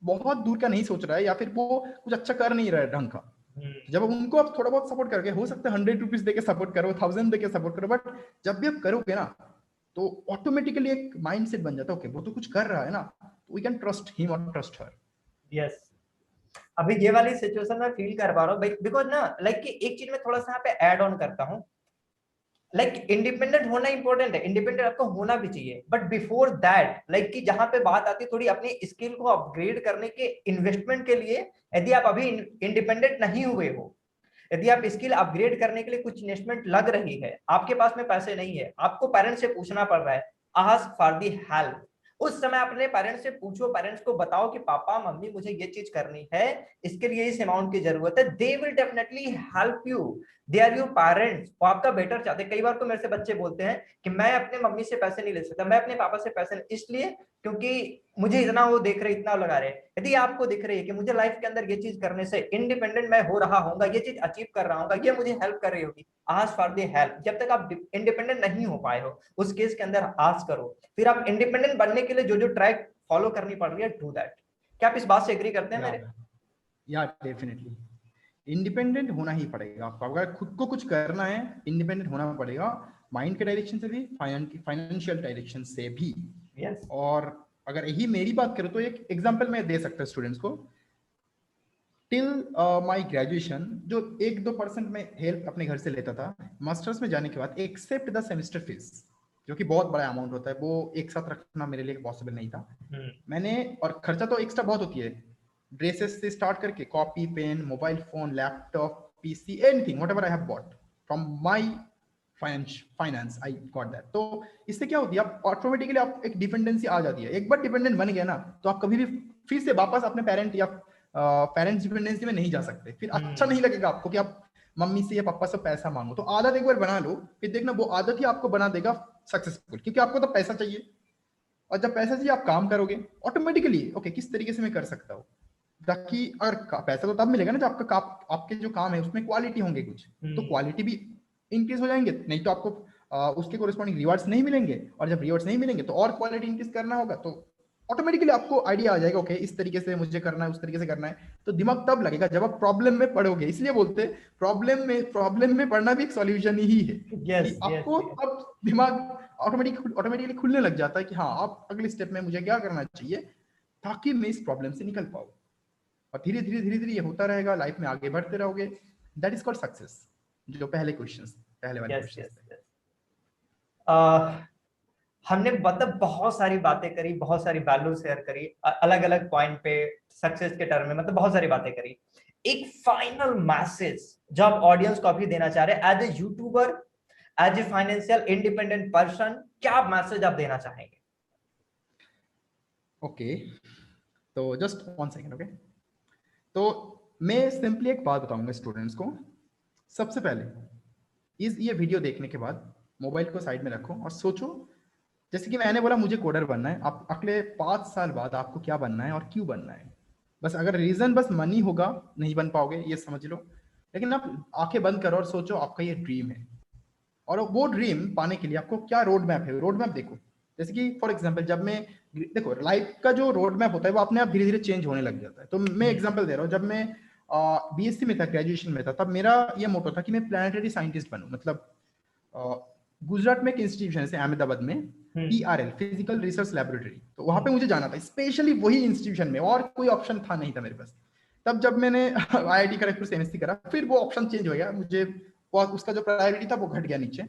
बहुत दूर का नहीं सोच रहा है या फिर वो कुछ अच्छा कर नहीं रहा है ढंग का। तो जब उनको आप थोड़ा बहुत सपोर्ट करके, हो सकता है 100 रुपीज देके सपोर्ट करो, 1000 देके सपोर्ट करो, बट जब भी आप करोगे ना तो ऑटोमेटिकली एक माइंडसेट बन जाता है, ओके वो तो कुछ कर रहा है ना, वी कैन ट्रस्ट हिम और ट्रस्ट हर। यस। अभी ये वाली सिचुएशन में फील कर पा रहा हूँ बिकॉज ना लाइक कि एक चीज में थोड़ा सा यहाँ पे ऐड ऑन करता हूँ। लाइक इंडिपेंडेंट होना इंपॉर्टेंट है, इंडिपेंडेंट आपको होना भी चाहिए, बट बिफोर दैट लाइक कि जहां पे बात आती है थोड़ी अपनी स्किल को अपग्रेड करने के इन्वेस्टमेंट के लिए, यदि आप अभी इंडिपेंडेंट नहीं हुए हो, यदि आप स्किल अपग्रेड करने के लिए कुछ इन्वेस्टमेंट लग रही है, आपके पास में पैसे नहीं है, आपको पेरेंट्स से पूछना पड़ रहा है, आस्क फॉर दी हेल्प। उस समय अपने पेरेंट्स से पूछो, पेरेंट्स को बताओ कि पापा मम्मी मुझे ये चीज करनी है, इसके लिए इस अमाउंट की जरूरत है, they will definitely help you. They are your parents, वो आपका बेटर चाहते हैं। कई बार तो मेरे से बच्चे बोलते हैं कि मैं अपने मम्मी से पैसे नहीं ले सकता, मैं अपने पापा से पैसे नहीं, इसलिए क्योंकि मुझे इतना वो देख रहे, इतना लगा रहे। यदि आपको दिख रही है कि मुझे लाइफ के अंदर ये चीज करने से इंडिपेंडेंट मैं हो रहा हूँ, ये चीज अचीव कर रहा हूँ, ये मुझे हेल्प कर रही होगी, आस्क फॉर द हेल्प। जब तक आप इंडिपेंडेंट नहीं हो पाए हो उस केस के अंदर आस्क करो। फिर आप इंडिपेंडेंट बनने के लिए जो जो ट्रैक फॉलो करनी पड़ रही है, डू दैट। क्या आप इस बात से एग्री करते हैं मेरे? या डेफिनेटली, इंडिपेंडेंट होना ही पड़ेगा आपको। अगर खुद को कुछ करना है इंडिपेंडेंट होना पड़ेगा, माइंड के डायरेक्शन से भी, फाइनेंशियल डायरेक्शन से भी। यस और अगर यही मेरी बात करूँ तो एक एग्जांपल मैं दे सकता हूँ स्टूडेंट्स को। टिल माय ग्रेजुएशन जो 1-2% में हेल्प अपने घर से लेता था, मास्टर्स में जाने के बाद एक्सेप्ट द सेमेस्टर फीस, जो कि बहुत बड़ा अमाउंट होता है, वो एक साथ रखना मेरे लिए पॉसिबल नहीं था। मैंने, और खर्चा तो एक्स्ट्रा बहुत होती है, ड्रेसेस से स्टार्ट करके copy, pen, mobile phone, laptop, PC, anything whatever I have bought from my finance I got that. तो इससे क्या होती है, आप ऑटोमेटिकली आप एक डिपेंडेंसी आ जाती है। एक बार डिपेंडेंट बन गया ना तो आप कभी भी फिर से वापस अपने पेरेंट या पेरेंट्स डिपेंडेंसी में नहीं जा सकते। फिर अच्छा नहीं लगेगा आपको कि आप मम्मी से या पापा से पैसा मांगो। तो आदत एक बार बना लो, फिर देखना वो आदत ही आपको बना देगा सक्सेसफुल, क्योंकि आपको तो पैसा चाहिए, और जब पैसा चाहिए आप काम करोगे ऑटोमेटिकली। ओके, किस तरीके से मैं कर सकता हूँ, ताकि अगर पैसा तो तब मिलेगा ना जब आपके जो काम है उसमें क्वालिटी होंगे कुछ, तो क्वालिटी भी इंक्रीज हो जाएंगे। नहीं तो आपको उसके कोरिस्पॉन्डिंग रिवार्ड्स नहीं मिलेंगे, और जब रिवार्ड्स नहीं मिलेंगे तो और क्वालिटी इंक्रीज करना होगा। तो ऑटोमेटिकली आपको आइडिया आ जाएगा, ओके इस तरीके से मुझे करना है, उस तरीके से करना है। तो दिमाग तब लगेगा जब आप प्रॉब्लम में पड़ोगे। इसलिए बोलते हैं प्रॉब्लम में पढ़ना भी एक सॉल्यूशन ही है, कि आपको तब दिमाग ऑटोमेटिकली खुलने लग जाता है कि हाँ आप अगले स्टेप में मुझे क्या करना चाहिए ताकि मैं इस प्रॉब्लम से निकल पाऊँ। और धीरे धीरे ये होता रहेगा, लाइफ में आगे बढ़ते रहोगे। That is called success. जो पहले वाले क्वेश्चन थे। हमने मतलब बहुत सारी बातें करी, बहुत सारी वैल्यू शेयर करी, अलग अलग पॉइंट पे सक्सेस के टर्म में, मतलब बहुत सारी बातें करी। एक फाइनल मैसेज जो आप ऑडियंस को अभी देना चाह रहे हैं as a YouTuber, as a financial independent person, क्या मैसेज आप देना चाहेंगे? ओके, तो जस्ट 1 सेकेंड। ओके, तो मैं सिंपली एक बात बताऊंगा स्टूडेंट्स को। सबसे पहले ये वीडियो देखने के बाद मोबाइल को साइड में रखो और सोचो, जैसे कि मैंने बोला मुझे कोडर बनना है, आप अगले 5 साल बाद आपको क्या बनना है और क्यों बनना है। बस अगर रीजन बस मनी होगा नहीं बन पाओगे, ये समझ लो। लेकिन आप आंखें बंद करो और सोचो आपका ये ड्रीम है, और वो ड्रीम पाने के लिए आपको क्या रोड मैप है, रोड मैप देखो। जैसे कि फॉर एग्जांपल जब मैं, देखो लाइफ का जो रोड मैप होता है वो अपने आप धीरे धीरे चेंज होने लग जाता है। तो मैं एग्जांपल दे रहा हूँ, जब मैं बीएससी में था, ग्रेजुएशन में था, तब मेरा ये मोटो था कि मैं प्लानिटरी साइंटिस्ट बनूं। मतलब गुजरात में एक इंस्टीट्यूशन है अहमदाबाद में, PRL, फिजिकल रिसर्च लैबोरेटरी, तो वहां पे मुझे जाना था स्पेशली वही इंस्टीट्यूशन में, और कोई ऑप्शन था नहीं था मेरे पास। तब जब मैंने IIT खड़गपुर से MSc करा, फिर वो ऑप्शन चेंज हो गया, मुझे उसका जो प्रायोरिटी था वो घट गया नीचे।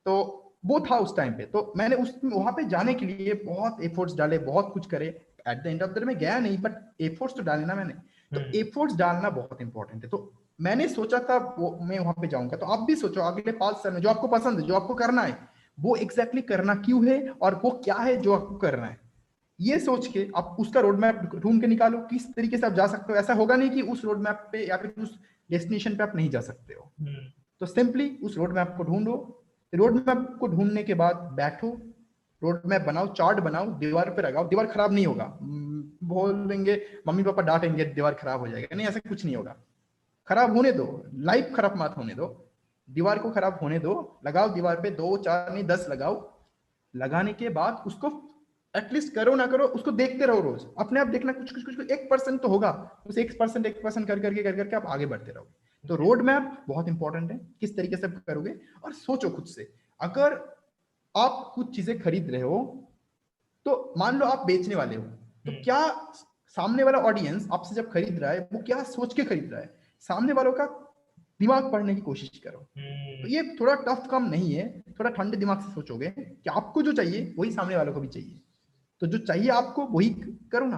तो वो था उस टाइम पे, तो मैंने उस वहां पे जाने के लिए बहुत एफर्ट्स डाले, बहुत कुछ करे। At the end of the day मैं गया नहीं, बट एफर्ट्स तो डाले ना मैंने। तो एफर्ट्स डालना बहुत इंपॉर्टेंट है। तो मैंने सोचा था वो मैं वहां पे जाऊंगा। तो आप भी सोचो अगले 5 साल में जो आपको पसंद है, जो आपको करना है, वो एग्जैक्टली करना क्यों है, और वो क्या है जो आपको करना है। ये सोच के आप उसका रोड मैप ढूंढ के निकालो, किस तरीके से आप जा सकते हो। ऐसा होगा नहीं कि उस रोड मैप पे या फिर उस डेस्टिनेशन पे आप नहीं जा सकते हो। तो सिंपली उस रोड मैप को ढूंढो। रोड मैप को ढूंढने के बाद बैठो, रोड मैप बनाओ, चार्ट बनाओ, दीवार पे लगाओ। दीवार खराब नहीं होगा, बोल देंगे मम्मी पापा डांटेंगे दीवार खराब हो जाएगा, नहीं ऐसा कुछ नहीं होगा। खराब होने दो, लाइफ खराब मत होने दो, दीवार को खराब होने दो। लगाओ दीवार पे 2 4 नहीं 10 लगाओ। लगाने के बाद उसको एटलीस्ट करो ना करो, उसको देखते रहो रोज। अपने आप देखना कुछ कुछ कुछ 1% तो होगा, उस 1% कर करके आप आगे बढ़ते रहोगे। तो रोड मैप बहुत इंपॉर्टेंट है, किस तरीके से करोगे। और सोचो खुद से, अगर आप कुछ चीजें खरीद रहे हो, तो मान लो आप बेचने वाले हो, तो क्या सामने वाला ऑडियंस आपसे जब खरीद रहा है वो क्या सोच के खरीद रहा है, सामने वालों का दिमाग पढ़ने की कोशिश करो। तो ये थोड़ा टफ काम नहीं है, थोड़ा ठंडे दिमाग से सोचोगे कि आपको जो चाहिए वही सामने वालों को भी चाहिए। तो जो चाहिए आपको वही करो ना।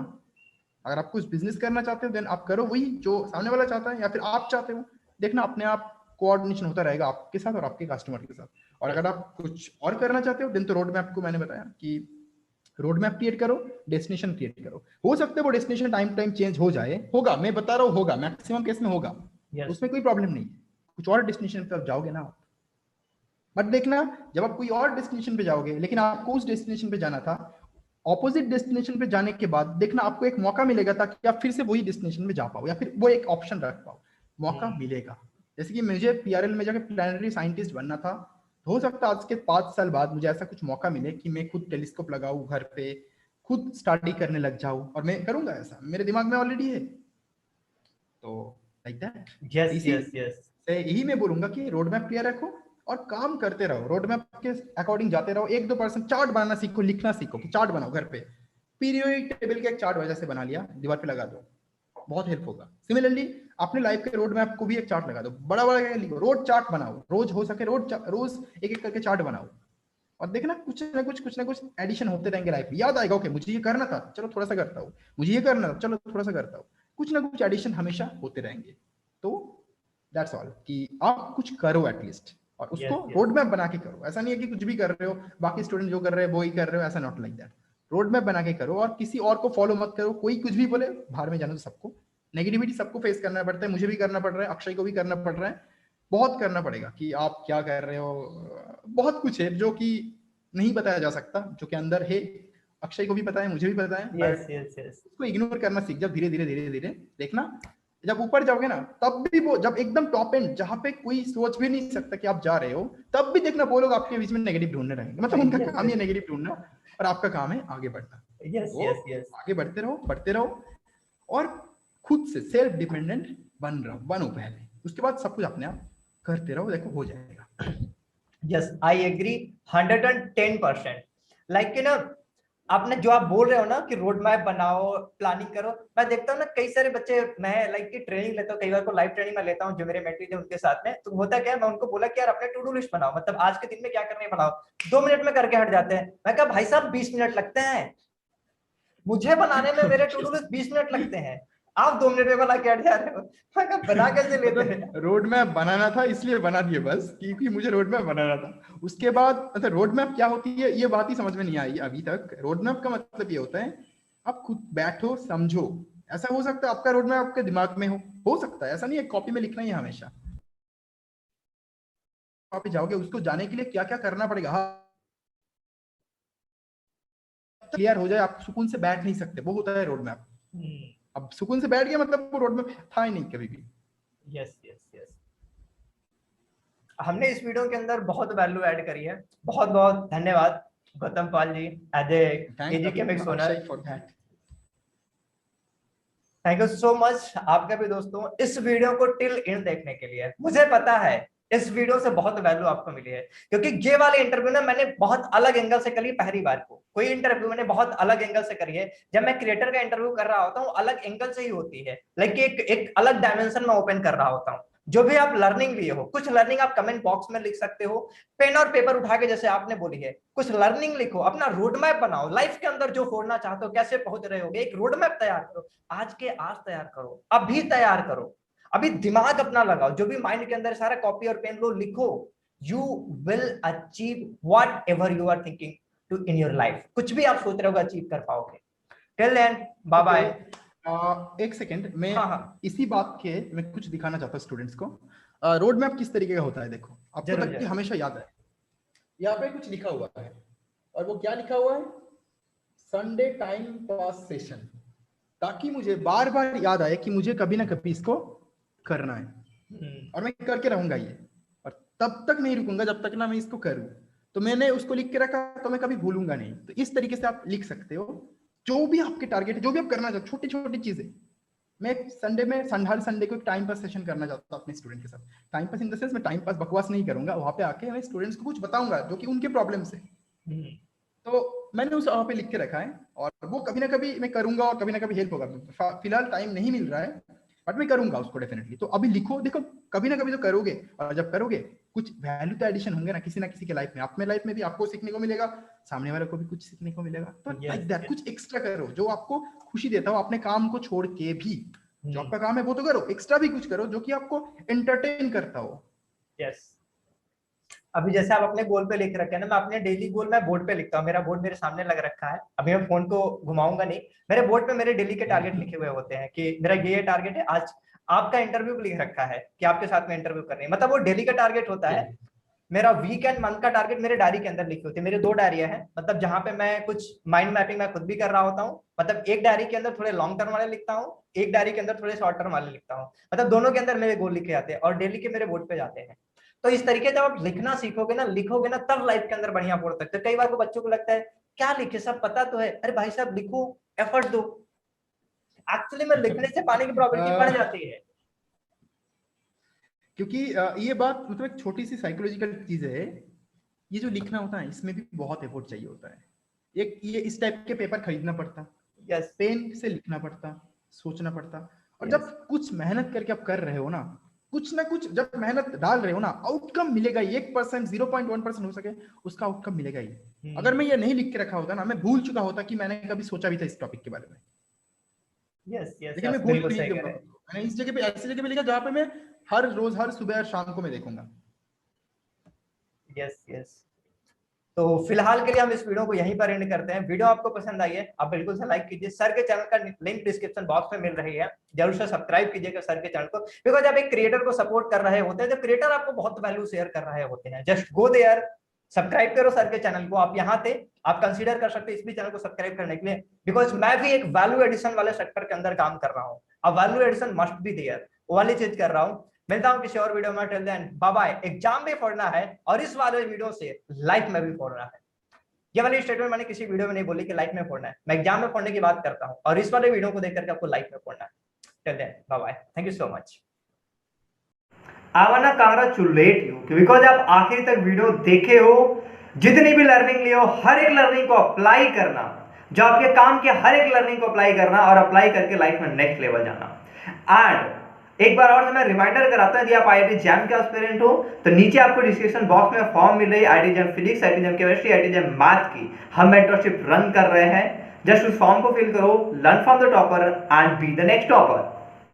अगर आप कुछ बिजनेस करना चाहते हो देन आप करो वही जो सामने वाला चाहता है या फिर आप चाहते हो। देखना अपने आप कोऑर्डिनेशन होता रहेगा आपके साथ और आपके कस्टमर के साथ। और अगर आप कुछ और करना चाहते हो देन तो रोड मैप को मैंने बताया कि रोड मैप क्रिएट करो, डेस्टिनेशन क्रिएट करो। हो सकता है वो डेस्टिनेशन टाइम टाइम चेंज हो जाए, होगा, मैं बता रहा हूँ होगा, मैक्सिमम केस में होगा। उसमें कोई प्रॉब्लम नहीं है, कुछ और डेस्टिनेशन पे आप जाओगे ना। बट देखना जब आप कोई और डेस्टिनेशन पे जाओगे लेकिन आपको उस डेस्टिनेशन पे जाना था, ऑपोजिट डेस्टिनेशन पे जाने के बाद देखना आपको एक मौका मिलेगा ताकि आप फिर से वही डेस्टिनेशन में जा पाओ या फिर वो एक ऑप्शन रख पाओ। मौका मिलेगा। जैसे कि मुझे PRL में जाकर प्लानिटरी साइंटिस्ट बनना था, तो हो सकता है आज के 5 साल बाद मुझे ऐसा कुछ मौका मिले कि मैं खुद टेलीस्कोप लगाऊं घर पे, खुद स्टडी करने लग जाऊं, और मैं करूंगा ऐसा, मेरे दिमाग में ऑलरेडी है। तो like that. Yes yes yes, यही मैं बोलूंगा कि रोड मैप क्लियर रखो और काम करते रहो, रोड मैप के अकॉर्डिंग जाते रहो। 1-2% चार्ट बनाना सीखो, लिखना सीखो कि चार्ट बनाओ घर पे, पीरियोडिक टेबल का एक चार्ट वजह से बना लिया, दीवार पे लगा दो, बहुत हेल्प होगा। सिमिलरली अपने लाइफ के रोड मैप को भी एक चार्ट लगा दो, बड़ा बड़ा लिखो, रोड चार्ट बनाओ, रोज हो सके रोज एक एक करके चार्ट बनाओ, और देखना कुछ ना कुछ एडिशन होते रहेंगे लाइफ में। याद आएगा ओके मुझे ये करना था, चलो थोड़ा सा करता हूँ, मुझे ये करना था, चलो थोड़ा सा करता हूँ, कुछ ना कुछ एडिशन हमेशा होते रहेंगे। तो दैट्स ऑल कि आप कुछ करो एटलीस्ट, और उसको रोड मैप बना के करो। ऐसा नहीं है कि कुछ भी कर रहे हो, बाकी स्टूडेंट जो कर रहे हैं वो ही कर रहे हो, ऐसा not like that. Road map बना के करो और किसी और को फॉलो मत करो। कोई कुछ भी बोले बाहर में जाने दो सबको, नेगेटिविटी सबको फेस करना पड़ता है, मुझे भी करना पड़ रहा है, अक्षय को भी करना पड़ रहा है, बहुत करना पड़ेगा कि आप क्या कर रहे हो। बहुत कुछ है जो कि नहीं बताया जा सकता, जो कि अंदर है, अक्षय को भी पता है, मुझे भी पता है। यस यस यस, उसको इग्नोर करना सीख जाओ धीरे धीरे देखना जब ऊपर जाओगे ना, तब भी वो जब एकदम टॉप एंड जहां पे कोई सोच भी नहीं सकता कि आप जा रहे हो, तब भी देखना वो लोग आपके बीच में नेगेटिव ढूंढने रहेंगे। मतलब उनका काम ही है नेगेटिव ढूंढना, और आपका काम है आगे बढ़ना। यस यस यस, आगे बढ़ते रहो और खुद से सेल्फ डिपेंडेंट बनो पहले, उसके बाद सब कुछ अपने आप करते रहो, देखो हो जाएगा। Yes I agree 110%। लाइक कि ना आपने जो आप बोल रहे हो ना कि रोड मैप बनाओ, प्लानिंग करो, मैं देखता हूँ ना कई सारे बच्चे, मैं लाइक की ट्रेनिंग लेता हूँ, कई बार को लाइव ट्रेनिंग में लेता हूँ जो मेरे मेंटी थे उनके साथ में, तो होता क्या है, मैं उनको बोला कि यार अपने टू डू लिस्ट बनाओ, मतलब आज के दिन में क्या करने है बनाओ, 2 मिनट में करके हट जाते हैं। मैं कहा भाई साहब 20 मिनट लगते हैं मुझे बनाने में, मेरे टू डू लिस्ट 20 मिनट लगते हैं, आप 2 मिनट में बना के हट जा रहे हो। मैं कहा बना कैसे लेते हैं? रोड मैप बनाना था इसलिए बना दिए बस, क्योंकि मुझे रोड मैप बनाना था। उसके बाद मतलब रोड मैप क्या होती है ये बात ही समझ में नहीं आई अभी तक। रोड मैप का मतलब ये होता है आप खुद बैठो समझो। ऐसा हो सकता है आपका रोड मैप आपके दिमाग में हो सकता है, ऐसा नहीं है कॉपी में लिखना ही है हमेशा। आप जाओगे उसको जाने के लिए क्या क्या करना पड़ेगा, क्लियर हो जाए, आप सुकून से बैठ नहीं सकते, वो होता है रोड मैप। अब सुकून से बैठ गया मतलब वो रोड मैप था ही नहीं कभी भी। यस यस यस, हमने इस वीडियो के अंदर बहुत वैल्यू ऐड करी है। बहुत बहुत धन्यवाद Gautam Pal ji, as a Chemix owner, for that. Thank you so much आपका भी दोस्तों इस वीडियो को टिल एंड देखने के लिए। मुझे पता है इस वीडियो से बहुत वैल्यू आपको मिली है, क्योंकि ये वाले इंटरव्यू ना मैंने बहुत अलग एंगल से करी। पहली बार को कोई इंटरव्यू मैंने बहुत अलग एंगल से करी है। जब मैं क्रिएटर का इंटरव्यू कर रहा होता हूँ अलग एंगल से ही होती है, लाइक एक अलग डायमेंशन में ओपन कर रहा होता हूँ। जो भी आप लर्निंग लिए हो, कुछ लर्निंग आप कमेंट बॉक्स में लिख सकते हो, पेन और पेपर उठा के जैसे आपने बोली है कुछ लर्निंग लिखो, अपना रोड मैप बनाओ, लाइफ के अंदर जो होना चाहते हो, कैसे पहुंच रहे होगे, एक रोड मैप तैयार करो। आज के आज तैयार करो, अभी तैयार करो, अभी दिमाग अपना लगाओ, जो भी माइंड के अंदर सारा कॉपी और पेन लो, लिखो। You will achieve whatever you are thinking to in your life. कुछ भी आप सोच रहे हो अचीव कर पाओगे। Till then bye bye. एक सेकेंड मैं हाँ। इसी बात के मैं कुछ दिखाना चाहता हूँ स्टूडेंट्स को। रोड मैप किस तरीके का होता है देखो, आपको तक हमेशा याद है यहाँ पे कुछ लिखा हुआ है, और वो क्या लिखा हुआ है, संडे टाइम पास सेशन, ताकि मुझे बार बार याद आए कि मुझे कभी ना कभी इसको करना है और मैं करके रहूंगा ये, और तब तक नहीं रुकूंगा जब तक ना मैं इसको करूं। तो मैंने उसको लिख के रखा तो मैं कभी भूलूंगा नहीं। तो इस तरीके से आप लिख सकते हो जो भी आपके टारगेट है, जो भी आप करना चाहते हो, छोटी छोटी चीजें। मैं संडे में हर संडे को एक टाइम पास सेशन करना चाहता हूँ अपने स्टूडेंट के साथ। Time pass in the sense मैं टाइम पास बकवास नहीं करूंगा, वहां पे आके मैं स्टूडेंट्स को कुछ बताऊंगा जो कि उनके प्रॉब्लम्स है। तो मैंने उस वहां पे लिख के रखा है, और वो कभी ना कभी मैं करूंगा और कभी ना कभी हेल्प होगा। फिलहाल टाइम नहीं मिल रहा है बट मैं करूंगा उसको डेफिनेटली। तो अभी लिखो, देखो कभी ना कभी तो करोगे, और जब करोगे कुछ वैल्यू तो एडिशन होंगे ना किसी के लाइफ में। अपने लाइफ में भी आपको सीखने को मिलेगा, सामने वाले को भी कुछ सीखने को मिलेगा। तो लाइक दैट कुछ एक्स्ट्रा करो जो आपको खुशी देता हो, अपने काम को छोड़ के भी। जो आपका काम है वो तो करो, एक्स्ट्रा भी कुछ करो जो कि आपको एंटरटेन करता हो। यस, अभी जैसे आप अपने गोल पे लिख रखे हैं ना, मैं अपने डेली गोल मैं बोर्ड पे लिखता हूँ। मेरा बोर्ड मेरे सामने लग रखा है, अभी मैं फोन को घुमाऊंगा नहीं। मेरे बोर्ड पे मेरे डेली के टारगेट लिखे हुए होते हैं कि मेरा ये टारगेट है। आज आपका इंटरव्यू भी लिख रखा है कि आपके साथ में इंटरव्यू करनी है, मतलब वो डेली का टारगेट होता है। मेरा वीक एंड मंथ का टारगेट मेरे डायरी के अंदर लिखे होते हैं। मेरे 2 डायरियां हैं, मतलब जहां पे मैं कुछ माइंड मैपिंग मैं खुद भी कर रहा होता हूँ। मतलब एक डायरी के अंदर थोड़े लॉन्ग टर्म वाले लिखता हूँ, एक डायरी के अंदर थोड़े शॉर्ट टर्म वाले लिखता हूँ। मतलब दोनों के अंदर मेरे गोल लिखे जाते हैं और डेली के मेरे बोर्ड पे जाते हैं। तो इस तरीके जब आप लिखना सीखोगे ना, लिखोगे ना, तब लाइफ के अंदर बढ़िया बोल सकते हो। कई बार को बच्चों को लगता है क्या लिखे, सब पता तो है। अरे भाई साहब लिखो, एफर्ट दो। एक्चुअली में लिखने से पाने की प्रोबेबिलिटी बढ़ जाती है। क्योंकि ये बात मतलब एक छोटी सी साइकोलॉजिकल चीज है, ये जो लिखना होता है इसमें भी बहुत एफर्ट चाहिए होता है। एक ये इस टाइप के पेपर खरीदना पड़ता, यस पेन से लिखना पड़ता, सोचना पड़ता, और Yes. जब कुछ मेहनत करके आप कर रहे हो ना कुछ जब मेहनत डाल रहे हो ना, आउटकम मिलेगा ही। 1%, 0.1% हो सके उसका आउटकम मिलेगा ही। अगर मैं ये नहीं लिख के रखा होता ना, मैं भूल चुका होता कि मैंने कभी सोचा भी था इस टॉपिक के बारे में। यस यस लेकिन मैं भूल नहीं लूंगा। मैंने इस जगह पे ऐसी जगह पे लिखा जहाँ पे मैं हर रोज हर सुबह और शाम को मैं देखूंगा। Yes yes. तो फिलहाल के लिए हम इस वीडियो को यहीं पर एंड करते हैं। वीडियो आपको पसंद आई है आप बिल्कुल से लाइक कीजिए। सर के चैनल का लिंक डिस्क्रिप्शन बॉक्स में मिल रही है, जरूर से सब्सक्राइब कीजिएगा सर के चैनल को। बिकॉज आप एक क्रिएटर को सपोर्ट कर रहे होते हैं, जब क्रिएटर आपको बहुत वैल्यू शेयर कर रहे होते हैं, जस्ट गो देयर, सब्सक्राइब करो सर के चैनल को। आप यहाँ थे, आप कंसीडर कर सकते हैं इस भी चैनल को सब्सक्राइब करने के लिए, बिकॉज मैं भी एक वैल्यू एडिशन वाले सेक्टर के अंदर काम कर रहा हूँ। अब value addition must be there, वो वाली चीज कर रहा हूँ। मिलता हूँ किसी और वीडियो में, till then bye bye. Exam भी पढ़ना है और इस वाले वीडियो से लाइफ में भी पढ़ना है। ये वाली स्टेटमेंट मैंने किसी वीडियो में नहीं बोली कि लाइफ में पढ़ना है, मैं एग्जाम में पढ़ने की बात करता हूँ और इस वाले वीडियो को देख करके आपको लाइफ में पढ़ना है। Till then bye bye, thank you so much. I wanna congratulate you because आप आखिर तक वीडियो देखे हो, जितनी भी लर्निंग ली हो हर एक लर्निंग को अप्लाई करना, जो आपके काम के हर एक लर्निंग को अप्लाई करना और अप्लाई करके लाइफ में नेक्स्ट लेवल जाना। एंड एक बार और से मैं रिमाइंडर कराता हूं, यदि आप आईआईटी जैम के एस्पिरेंट हो तो नीचे आपको डिस्क्रिप्शन बॉक्स में फॉर्म मिल रही है IIT jam physics, IIT jam chemistry, IIT jam math की। हम मेंटरशिप रन कर रहे हैं, जस्ट उस फॉर्म को फिल करो, learn from the topper and be the next topper.